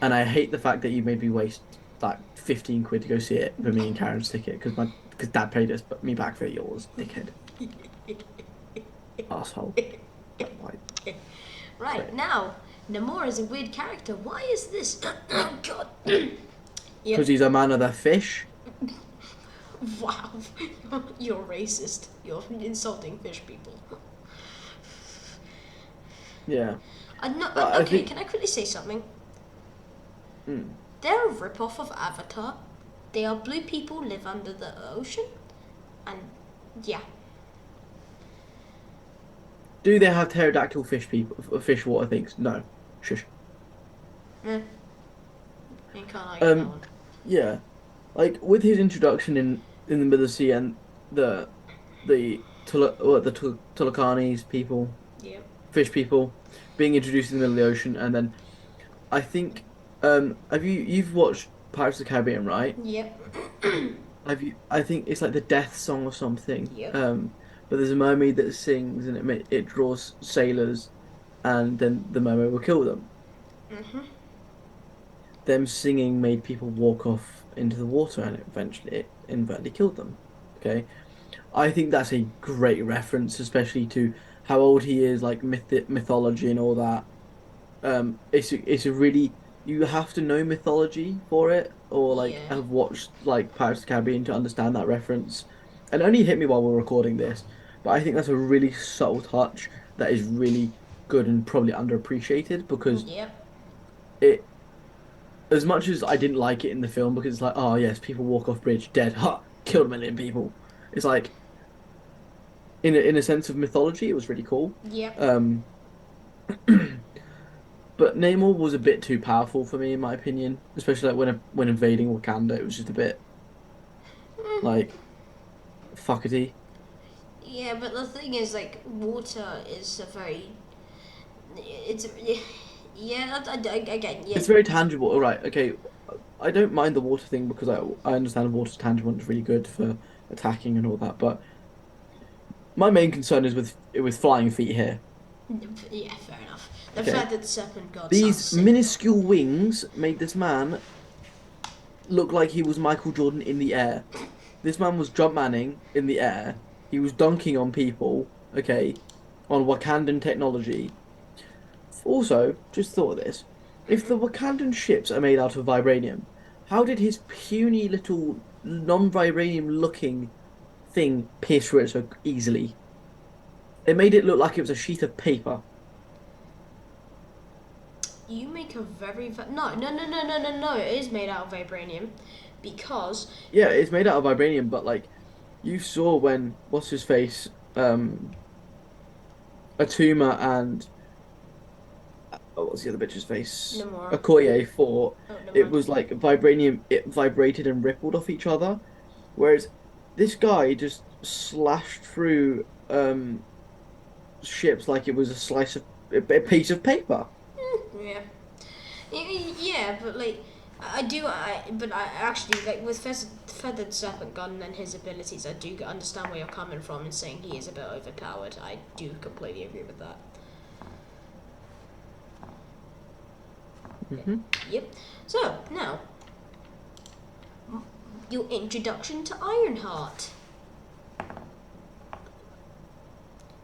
I hate the fact that you made me waste like 15 quid to go see it for me and Karen's ticket because dad paid us, but me back for yours, dickhead. Asshole. Like, why? Right Great. now, Namor is a weird character. Why is this? Oh God. Because Yep. he's a man of the fish. Wow. You're racist. You're insulting fish people. Yeah. No, I okay, think can I quickly say something? mm, They're a rip-off of Avatar. They are blue people, live under the ocean. And yeah. do they have pterodactyl fish water things? No. Shush. Eh, you can't argue that Um one. yeah. Like with his introduction in the Middle Sea and the Tulakanis people, Yep. fish people being introduced in the middle of the ocean, and then I think have you've watched Pirates of the Caribbean, right? Yep. Have you I think it's like the death song or something. Yep. But there's a mermaid that sings and it draws sailors and then the mermaid will kill them. Mhm. them singing made people walk off into the water and eventually it inadvertently killed them. Okay, I think that's a great reference, especially to how old he is, like mythology and all that. It's a really, you have to know mythology for it, or like Yeah. have watched like Pirates of the Caribbean to understand that reference. And it only hit me while we're recording this, but I think that's a really subtle touch that is really good and probably underappreciated because Yep. it, as much as I didn't like it in the film because it's like, oh yes, people walk off bridge dead, ha, killed 1 million people. It's like in a sense of mythology, it was really cool. Yep. Um, but Namor was a bit too powerful for me, in my opinion, especially like when invading Wakanda, it was just a bit like fuckety. Yeah, but the thing is, like, water is a very. It's. Yeah, again, yeah. It's very tangible. All right, okay. I don't mind the water thing because I understand water's tangible and it's really good for attacking and all that. But my main concern is with flying feet here. Yeah, fair enough. The Okay, fact that the serpent god sounds these sick. minuscule wings made this man look like he was Michael Jordan in the air. This man was jump manning in the air. He was dunking on people, okay, on Wakandan technology. Also, just thought of this. If the Wakandan ships are made out of vibranium, how did his puny little non-vibranium looking thing pierce through it so easily? It made it look like it was a sheet of paper. You make a no. It is made out of vibranium, because Yeah, it's made out of vibranium, but like you saw when what's his face, Atuma and oh, what's the other bitch's face? Namor. Okoye fought. Oh, never It mind. was like vibranium. It vibrated and rippled off each other, whereas this guy just slashed through ships like it was a slice of a piece of paper. Yeah. Yeah, but like, but I actually, like, with Feathered Serpent Gun and his abilities, I do understand where you're coming from in saying he is a bit overpowered. I do completely agree with that. Hmm. Yep. So, now, your introduction to Ironheart.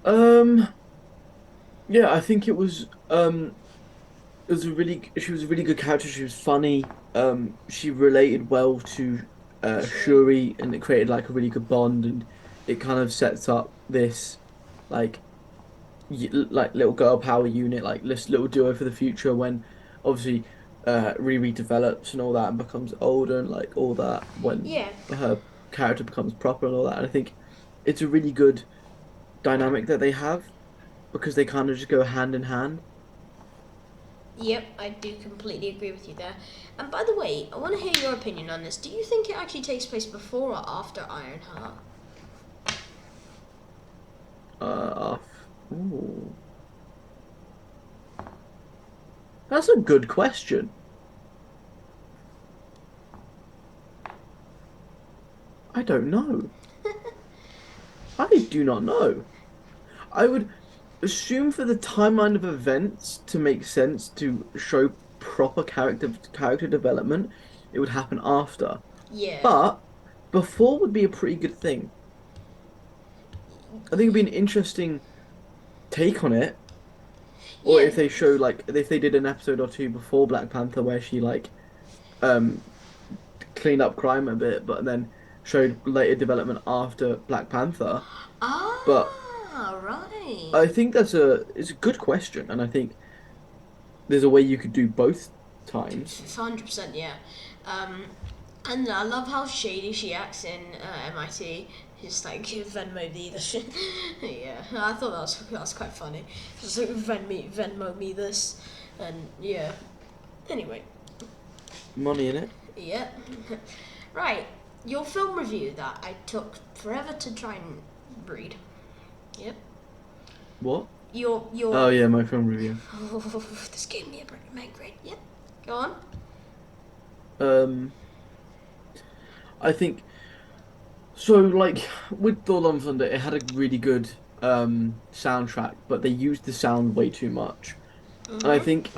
Um, yeah, I think it was a really she was a really good character. She was funny. She related well to Sure. Shuri, and it created like a really good bond, and it kind of sets up this like like little girl power unit, like this little duo for the future when obviously Riri develops and all that and becomes older and like all that when Yeah. her character becomes proper and all that. And I think it's a really good dynamic that they have because they kind of just go hand in hand. Yep, I do completely agree with you there. And by the way, I want to hear your opinion on this. Do you think it actually takes place before or after Ironheart? Uh, ooh, that's a good question. I don't know. I do not know. I would assume for the timeline of events to make sense to show proper character development, it would happen after. Yeah. But before would be a pretty good thing. I think it'd be an interesting take on it. Or Yeah. if they show like if they did an episode or two before Black Panther where she like um cleaned up crime a bit, but then showed later development after Black Panther. But Ah, right. I think it's a good question, and I think there's a way you could do both times. 100%, yeah. Um, and I love how shady she acts in MIT. Just like Venmo me this shit. Yeah, I thought that was quite funny. Just like Venmo me this, and yeah. Anyway, Money in it. yeah. Right, your film review that I took forever to try and read. Yep. What? Your Oh yeah, my film review. oh, this gave me a migraine. Yep. Go on. Um, I think so. Like with Thor: Love and Thunder, it had a really good soundtrack, but they used the sound way too much. And I Mhm. think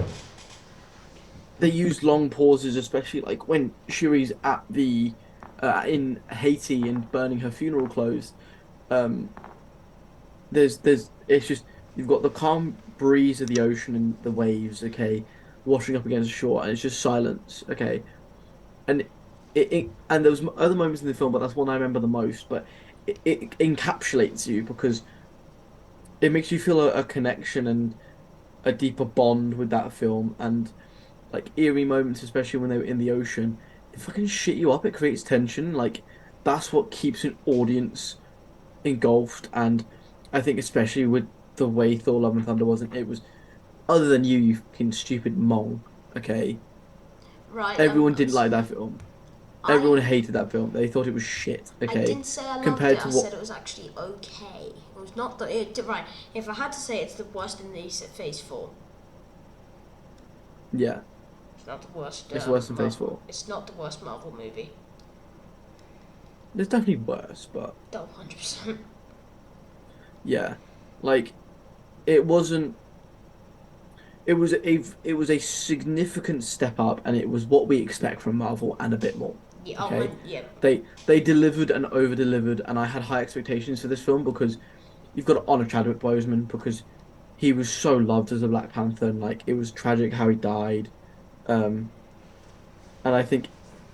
they use long pauses, especially like when Shuri's at the in Haiti and burning her funeral clothes. Um, there's it's just you've got the calm breeze of the ocean and the waves, okay, washing up against the shore, and it's just silence, okay, and and there was other moments in the film, but that's one I remember the most. But it encapsulates you because it makes you feel a connection and a deeper bond with that film, and like eerie moments, especially when they were in the ocean, it fucking shit you up. It creates tension. Like that's what keeps an audience engulfed. And I think especially with the way Thor: Love and Thunder wasn't, it was other than you fucking stupid mong. Okay, Right. everyone didn't like that film. Everyone I hated that film. They thought it was shit. I Okay, didn't say I loved compared it. to I what? said it was actually okay. It was not the right. If I had to say, it's the worst in the Phase 4. Yeah, It's not the worst. it's worse than Phase Marvel. Four. It's not the worst Marvel movie. There's definitely worse, but No, 100%. yeah, like it wasn't. It was a significant step up, and it was what we expect from Marvel and a bit more. Yeah. Oh, Okay, yeah. they delivered and over delivered, and I had high expectations for this film because you've got to honor Chadwick Boseman because he was so loved as a Black Panther, and like it was tragic how he died. Um, and I think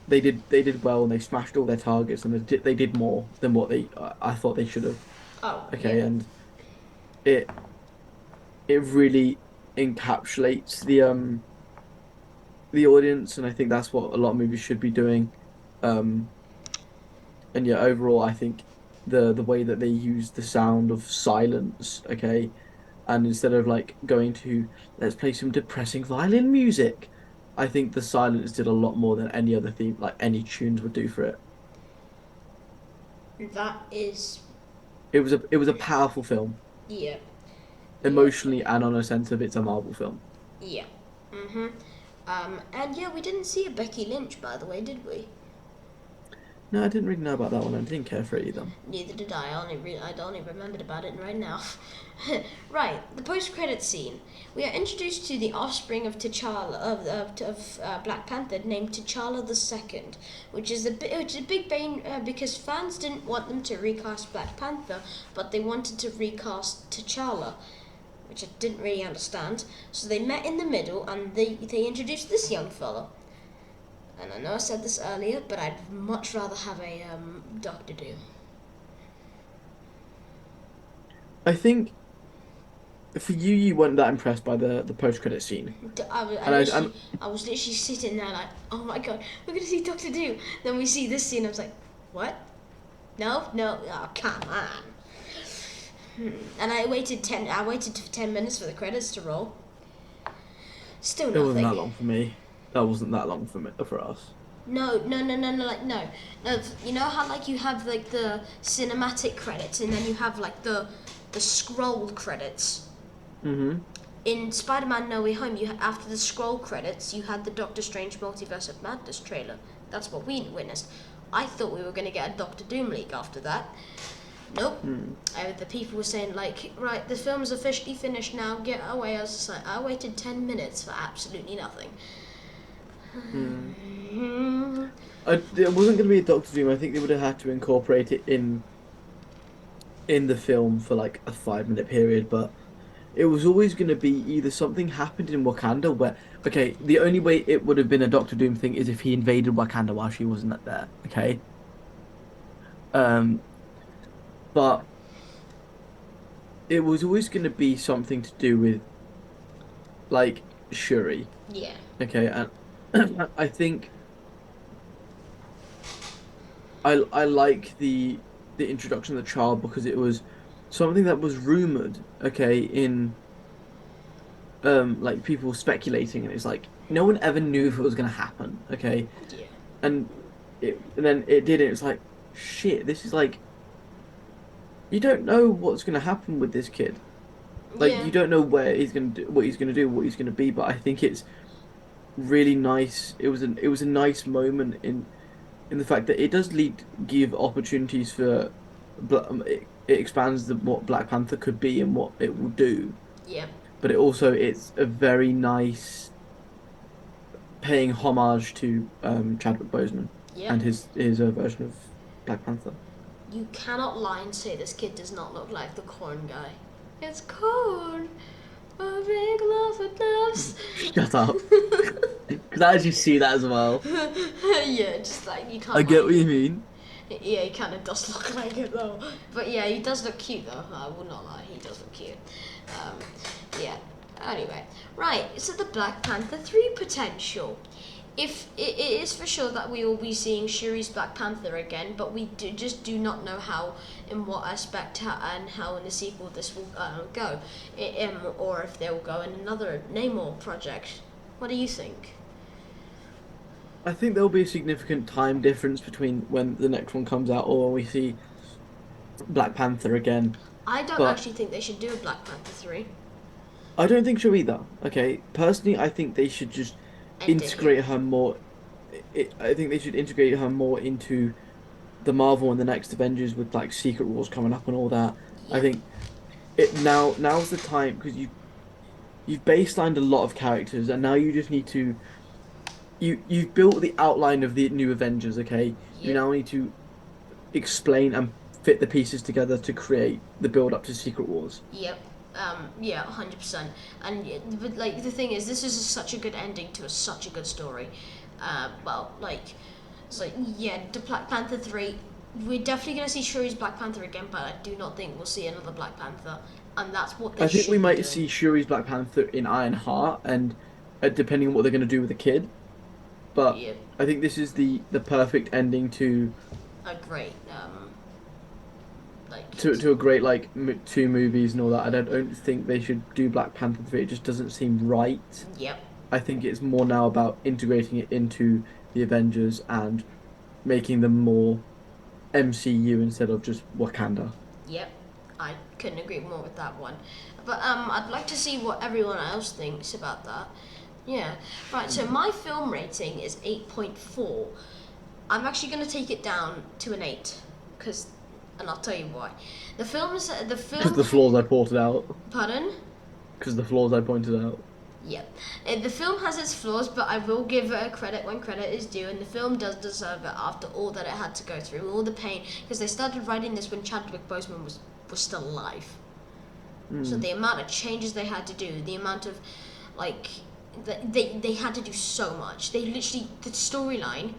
they did well, and they smashed all their targets, and they did more than what I thought they should have. Oh, yeah. Okay, and it it really encapsulates the audience, and I think that's what a lot of movies should be doing. Um, and yeah, overall, I think the way that they use the sound of silence, okay, and instead of like going to let's play some depressing violin music, I think the silence did a lot more than any other theme, like any tunes would do for it. That is. It was a powerful film, Yeah. Yeah. emotionally and on a sense of it's a Marvel film. Yeah. Mhm. And yeah, we didn't see a Becky Lynch, by the way, did we? No, I didn't really know about that one. I didn't care for it either. Neither did I. I only remembered about it right now. Right, the post-credit scene. We are introduced to the offspring of T'Challa of Black Panther, named T'Challa the Second, which is a big bane because fans didn't want them to recast Black Panther, but they wanted to recast T'Challa, which I didn't really understand. So they met in the middle, and they introduced this young fella. And I know I said this earlier, but I'd much rather have a Doctor Doom. I think for you, you weren't that impressed by the post credit scene, and I'm I was literally sitting there like, oh my god, we're gonna see Doctor Doom. Then we see this scene. I was like, what? No, no, oh come on. And I waited 10 minutes for the credits to roll. Still it wasn't that nothing. long for me. That wasn't that long for us. No, no, no, no, no, like no, no. You know how like you have like the cinematic credits, and then you have like the scroll credits. Mm-hmm. In Spider-Man: No Way Home, after the scroll credits, you had the Doctor Strange Multiverse of Madness trailer. That's what we witnessed. I thought we were going to get a Doctor Doom leak after that. Nope. The people were saying like, right, the film's officially finished now. Get away. I was just like, I waited 10 minutes for absolutely nothing. It wasn't going to be a Doctor Doom. I think they would have had to incorporate it in the film for like a 5 minute period, but it was always going to be either something happened in Wakanda where, okay, the only way it would have been a Doctor Doom thing is if he invaded Wakanda while she wasn't there, okay? Um, but it was always going to be something to do with like Shuri, Yeah. okay? And I think I like the introduction of the child because it was something that was rumored, okay, in like people speculating, and it's like no one ever knew if it was gonna happen, okay, Yeah. and then it did it. It's like shit. This is like you don't know what's gonna happen with this kid. Like Yeah. you don't know where he's gonna do, what he's gonna do, what he's gonna be. But I think it's really nice. It was a nice moment in the fact that it does give opportunities for, it expands what Black Panther could be and what it will do. Yeah. But it's a very nice paying homage to Chadwick Boseman Yep. and his version of Black Panther. You cannot lie and say this kid does not look like the corn guy. It's corn. A big love with loves. Shut up. Because I actually see that as well. Yeah, just like you can't. I get lie. what you mean. Yeah, he kind of does look like it though. But yeah, he does look cute though. I will not lie, he does look cute. Yeah. Anyway, right. So the Black Panther 3 potential. If it is for sure that we will be seeing Shuri's Black Panther again, but we just do not know how, in what aspect, and how in the sequel this will go, or if they will go in another Namor project. What do you think? I think there'll be a significant time difference between when the next one comes out or when we see Black Panther again. I don't But actually think they should do a Black Panther 3. I don't think so either. Okay, personally, I think they should just End it here. integrate her more. I think they should integrate her more into the Marvel and the next Avengers with like Secret Wars coming up and all that. I Yep. think now's the time because you've baselined a lot of characters and now you just need to you've built the outline of the new Avengers. Okay, you Yep. now need to explain and fit the pieces together to create the build up to Secret Wars. Yep. Yeah, 100%. And but like the thing is, this is such a good ending to such a good story. Well, like, it's like yeah, the Black Panther 3. We're definitely gonna see Shuri's Black Panther again, but I do not think we'll see another Black Panther, and that's what they I think we should be might doing. see Shuri's Black Panther in Ironheart, and depending on what they're going to do with the kid. But Yep. I think this is the perfect ending A great like to a great like two movies and all that. And I don't think they should do Black Panther 3. It just doesn't seem right. yep. I think it's more now about integrating it into the Avengers and making them more MCU instead of just Wakanda. Yep, I couldn't agree more with that one. But I'd like to see what everyone else thinks about that. Yeah, right. So my film rating is 8.4. I'm actually going to take it down to an 8, and I'll tell you why. The Because film. the flaws I pointed out. Pardon? Because the flaws I pointed out. Yep. The film has its flaws, but I will give it credit when credit is due, and the film does deserve it after all that it had to go through, all the pain, because they started writing this when Chadwick Boseman was still alive. So the amount of changes they had to do, the amount of, like, they had to do so much. They literally, the storyline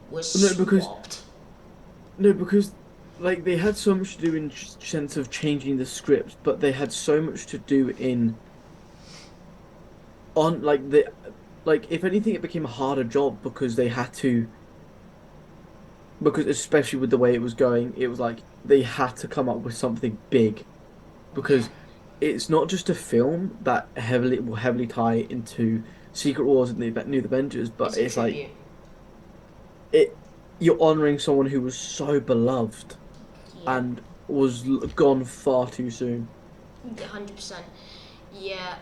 was swapped. No, because like they had so much to do in sense of changing the script, but they had so much to do in on like if anything, it became a harder job because they had to because especially with the way it was going, it was like they had to come up with something big Yeah, because it's not just a film that will heavily tie into Secret Wars and the New Avengers, it's but a it's like tribute. it you're honoring someone who was so beloved Yeah, and was gone far too soon. 100%. Yeah,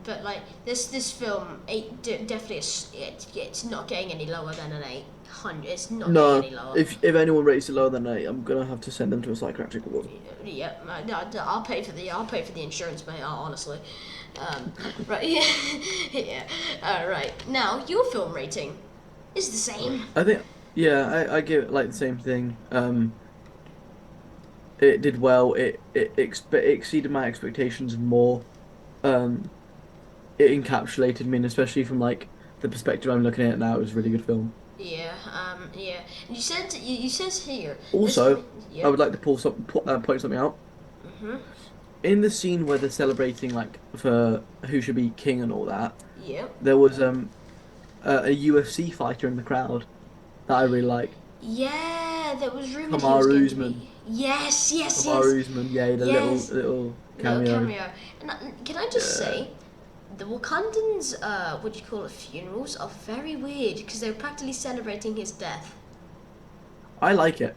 but like this film, definitely it's not getting any lower than an 800. It's not getting No, any lower. if anyone rates it lower than 8, I'm gonna have to send them to a psychiatric ward. Yeah, I'll pay for the insurance, mate. Honestly, right. Yeah. Right now, your film rating is the same. I think, yeah, I give it like the same thing. It did well. It exceeded my expectations more. Um, it encapsulated me, and especially from like the perspective I'm looking at it now, it was a really good film. Yeah. Yeah. And you says here this. Also, I Yep. would like to point something out. Mhm. In the scene where they're celebrating like for who should be king and all that, Yep. there was a UFC fighter in the crowd that I really like. Yeah, that was rumored he was Kamaru going to Usman. be. Yes. Yes. Yes. Kamaru Usman, yeah, he had a Yes. little Little cameo. cameo. And can I just Yeah. say, the Wakandans, what do you call it, funerals are very weird because they were practically celebrating his death. I like it.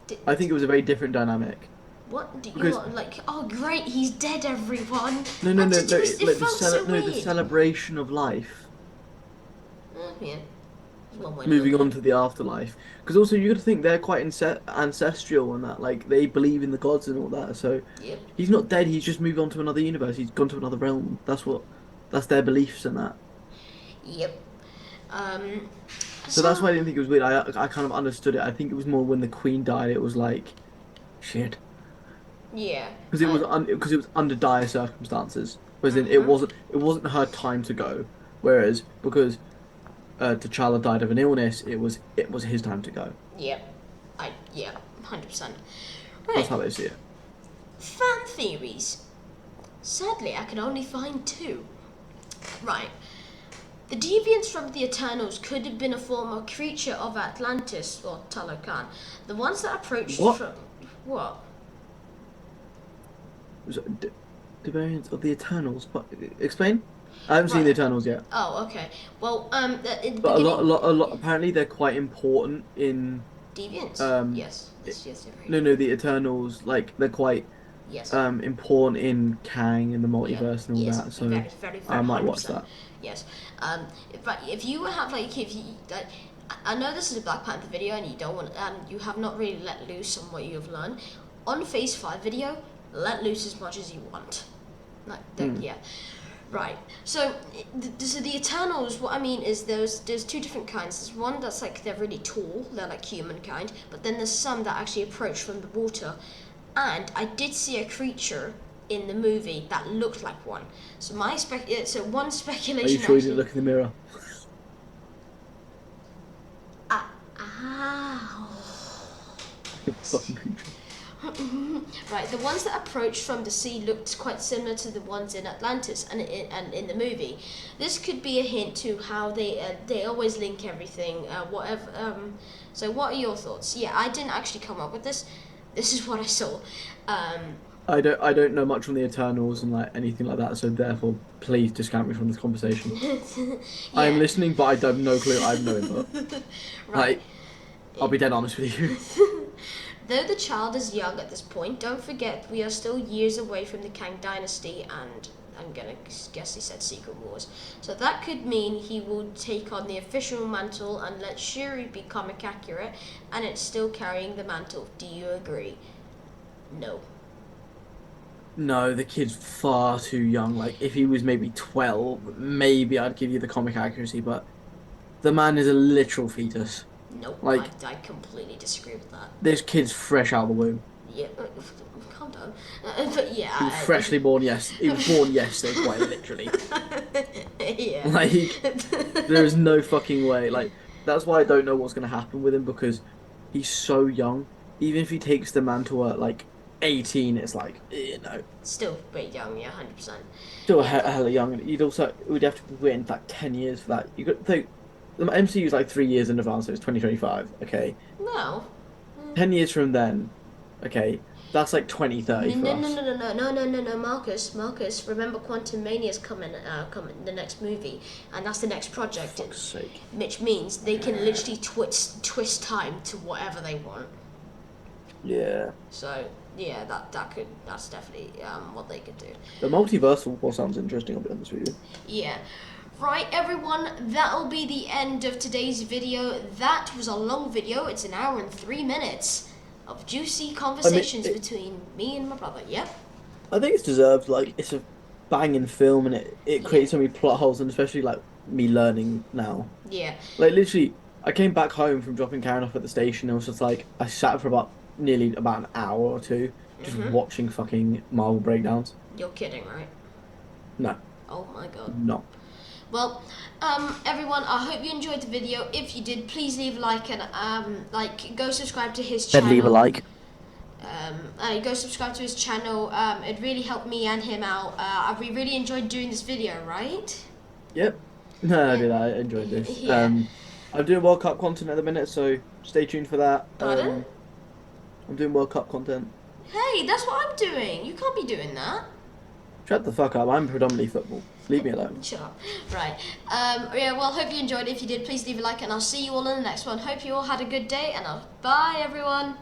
D- I think it was a very different dynamic. what do you Because want? Like, oh great, he's dead, everyone. no, And no, it, no, was, it like felt so no, the weird. celebration of life, Yeah, it's one way to moving look at on it. to the afterlife. Because also you got to think they're quite ancestral and that, like they believe in the gods and all that. So Yep. he's not dead. He's just moved on to another universe. He's gone to another realm. That's their beliefs and that. Yep. So that's why I didn't think it was weird. I kind of understood it. I think it was more when the Queen died. It was like, shit, Yeah. because it was under dire circumstances. Whereas in Mhm. it wasn't her time to go. Whereas because T'Challa died of an illness, it was his time to go. Yep. Yeah, 100%. That's Right. how they see it. Fan theories. Sadly, I can only find two. Right. The deviants from the Eternals could have been a former creature of Atlantis or Talokan. The ones that approached What? from what? So, the variants of the Eternals. But explain. I haven't seen the Right. Eternals yet. Oh, okay. Well, in the But beginning, a lot. Apparently, they're quite important in deviants. um. Yes. i- Yes, they're very No, no, the Eternals. Like they're quite yes. important in Kang and the Yeah. multiverse and all Yes. that. So Very, very, I very, might hundred watch percent. that. Yes. But if you have if you like, I know this is a Black Panther video and you don't want, and you have not really let loose on what you have learned. On Phase 5 video, let loose as much as you want. Like, yeah. Right. So, so the Eternals, what I mean is there's two different kinds. There's one that's like they're really tall, they're like humankind, but then there's some that actually approach from the water. And I did see a creature in the movie that looked like one. So so one Are speculation you sure you actually. didn't look in the mirror? Ow. Fucking creature. Right, the ones that approached from the sea looked quite similar to the ones in Atlantis and in the movie. This could be a hint to how they always link everything. Whatever. So, what are your thoughts? Yeah, I didn't actually come up with this. This is what I saw. I don't know much on the Eternals and like anything like that. So therefore, please discount me from this conversation. I am Yeah. listening, but I have no clue. I have no input. Right. Like, I'll be dead honest with you. Though the child is young at this point, don't forget we are still years away from the Kang Dynasty and I'm gonna guess he said Secret Wars. So that could mean he will take on the official mantle and let Shuri be comic accurate and it's still carrying the mantle. Do you agree? No. No, the kid's far too young. Like, if he was maybe 12, maybe I'd give you the comic accuracy, but the man is a literal fetus. Nope, Like, I completely disagree with that. this kid's fresh out of the womb. Yeah, calm down. But yeah, He was freshly born, yes. He was born yesterday, quite literally. yeah. Like, there is no fucking way. Like, that's why I don't know what's going to happen with him because he's so young. Even if he takes the mantle at like 18, it's like, no. Still pretty young, yeah, 100%. Still Yeah. hella young. And you'd also, we'd have to be waiting like 10 years for that. You got to think, the MCU is like 3 years in advance, so it's 2025, okay? No. 10 years from then, okay, that's like 2030 for us. No, Marcus. Remember, Quantum Mania's coming in the next movie, and that's the next project. For fuck's sake. Which means they can literally twist time to whatever they want. Yeah. So yeah, that's definitely what they could do. The multiversal war sounds interesting, I'll be honest with you. Yeah. Right, everyone, that'll be the end of today's video. That was a long video. It's an hour and 3 minutes of juicy conversations between me and my brother. Yep. I think it's deserved. Like, it's a banging film, and it creates so many plot holes, and especially like me learning now. Yeah. Like, literally, I came back home from dropping Karen off at the station, and it was just like I sat for nearly about an hour or two just watching fucking Marvel breakdowns. You're kidding, right? No, Oh my god. no. Well, everyone, I hope you enjoyed the video. If you did, please leave a like and go subscribe to his channel. Leave a like. Go subscribe to his channel. It really helped me and him out. We really enjoyed doing this video, right? Yep. No, I did. I enjoyed this. Yeah. I'm doing World Cup content at the minute, so stay tuned for that. Pardon? I'm doing World Cup content. Hey, that's what I'm doing. You can't be doing that. Shut the fuck up. I'm predominantly football. Leave me alone. Shut up. Right. Yeah, well, hope you enjoyed. If you did, please leave a like, and I'll see you all in the next one. Hope you all had a good day, and bye, everyone.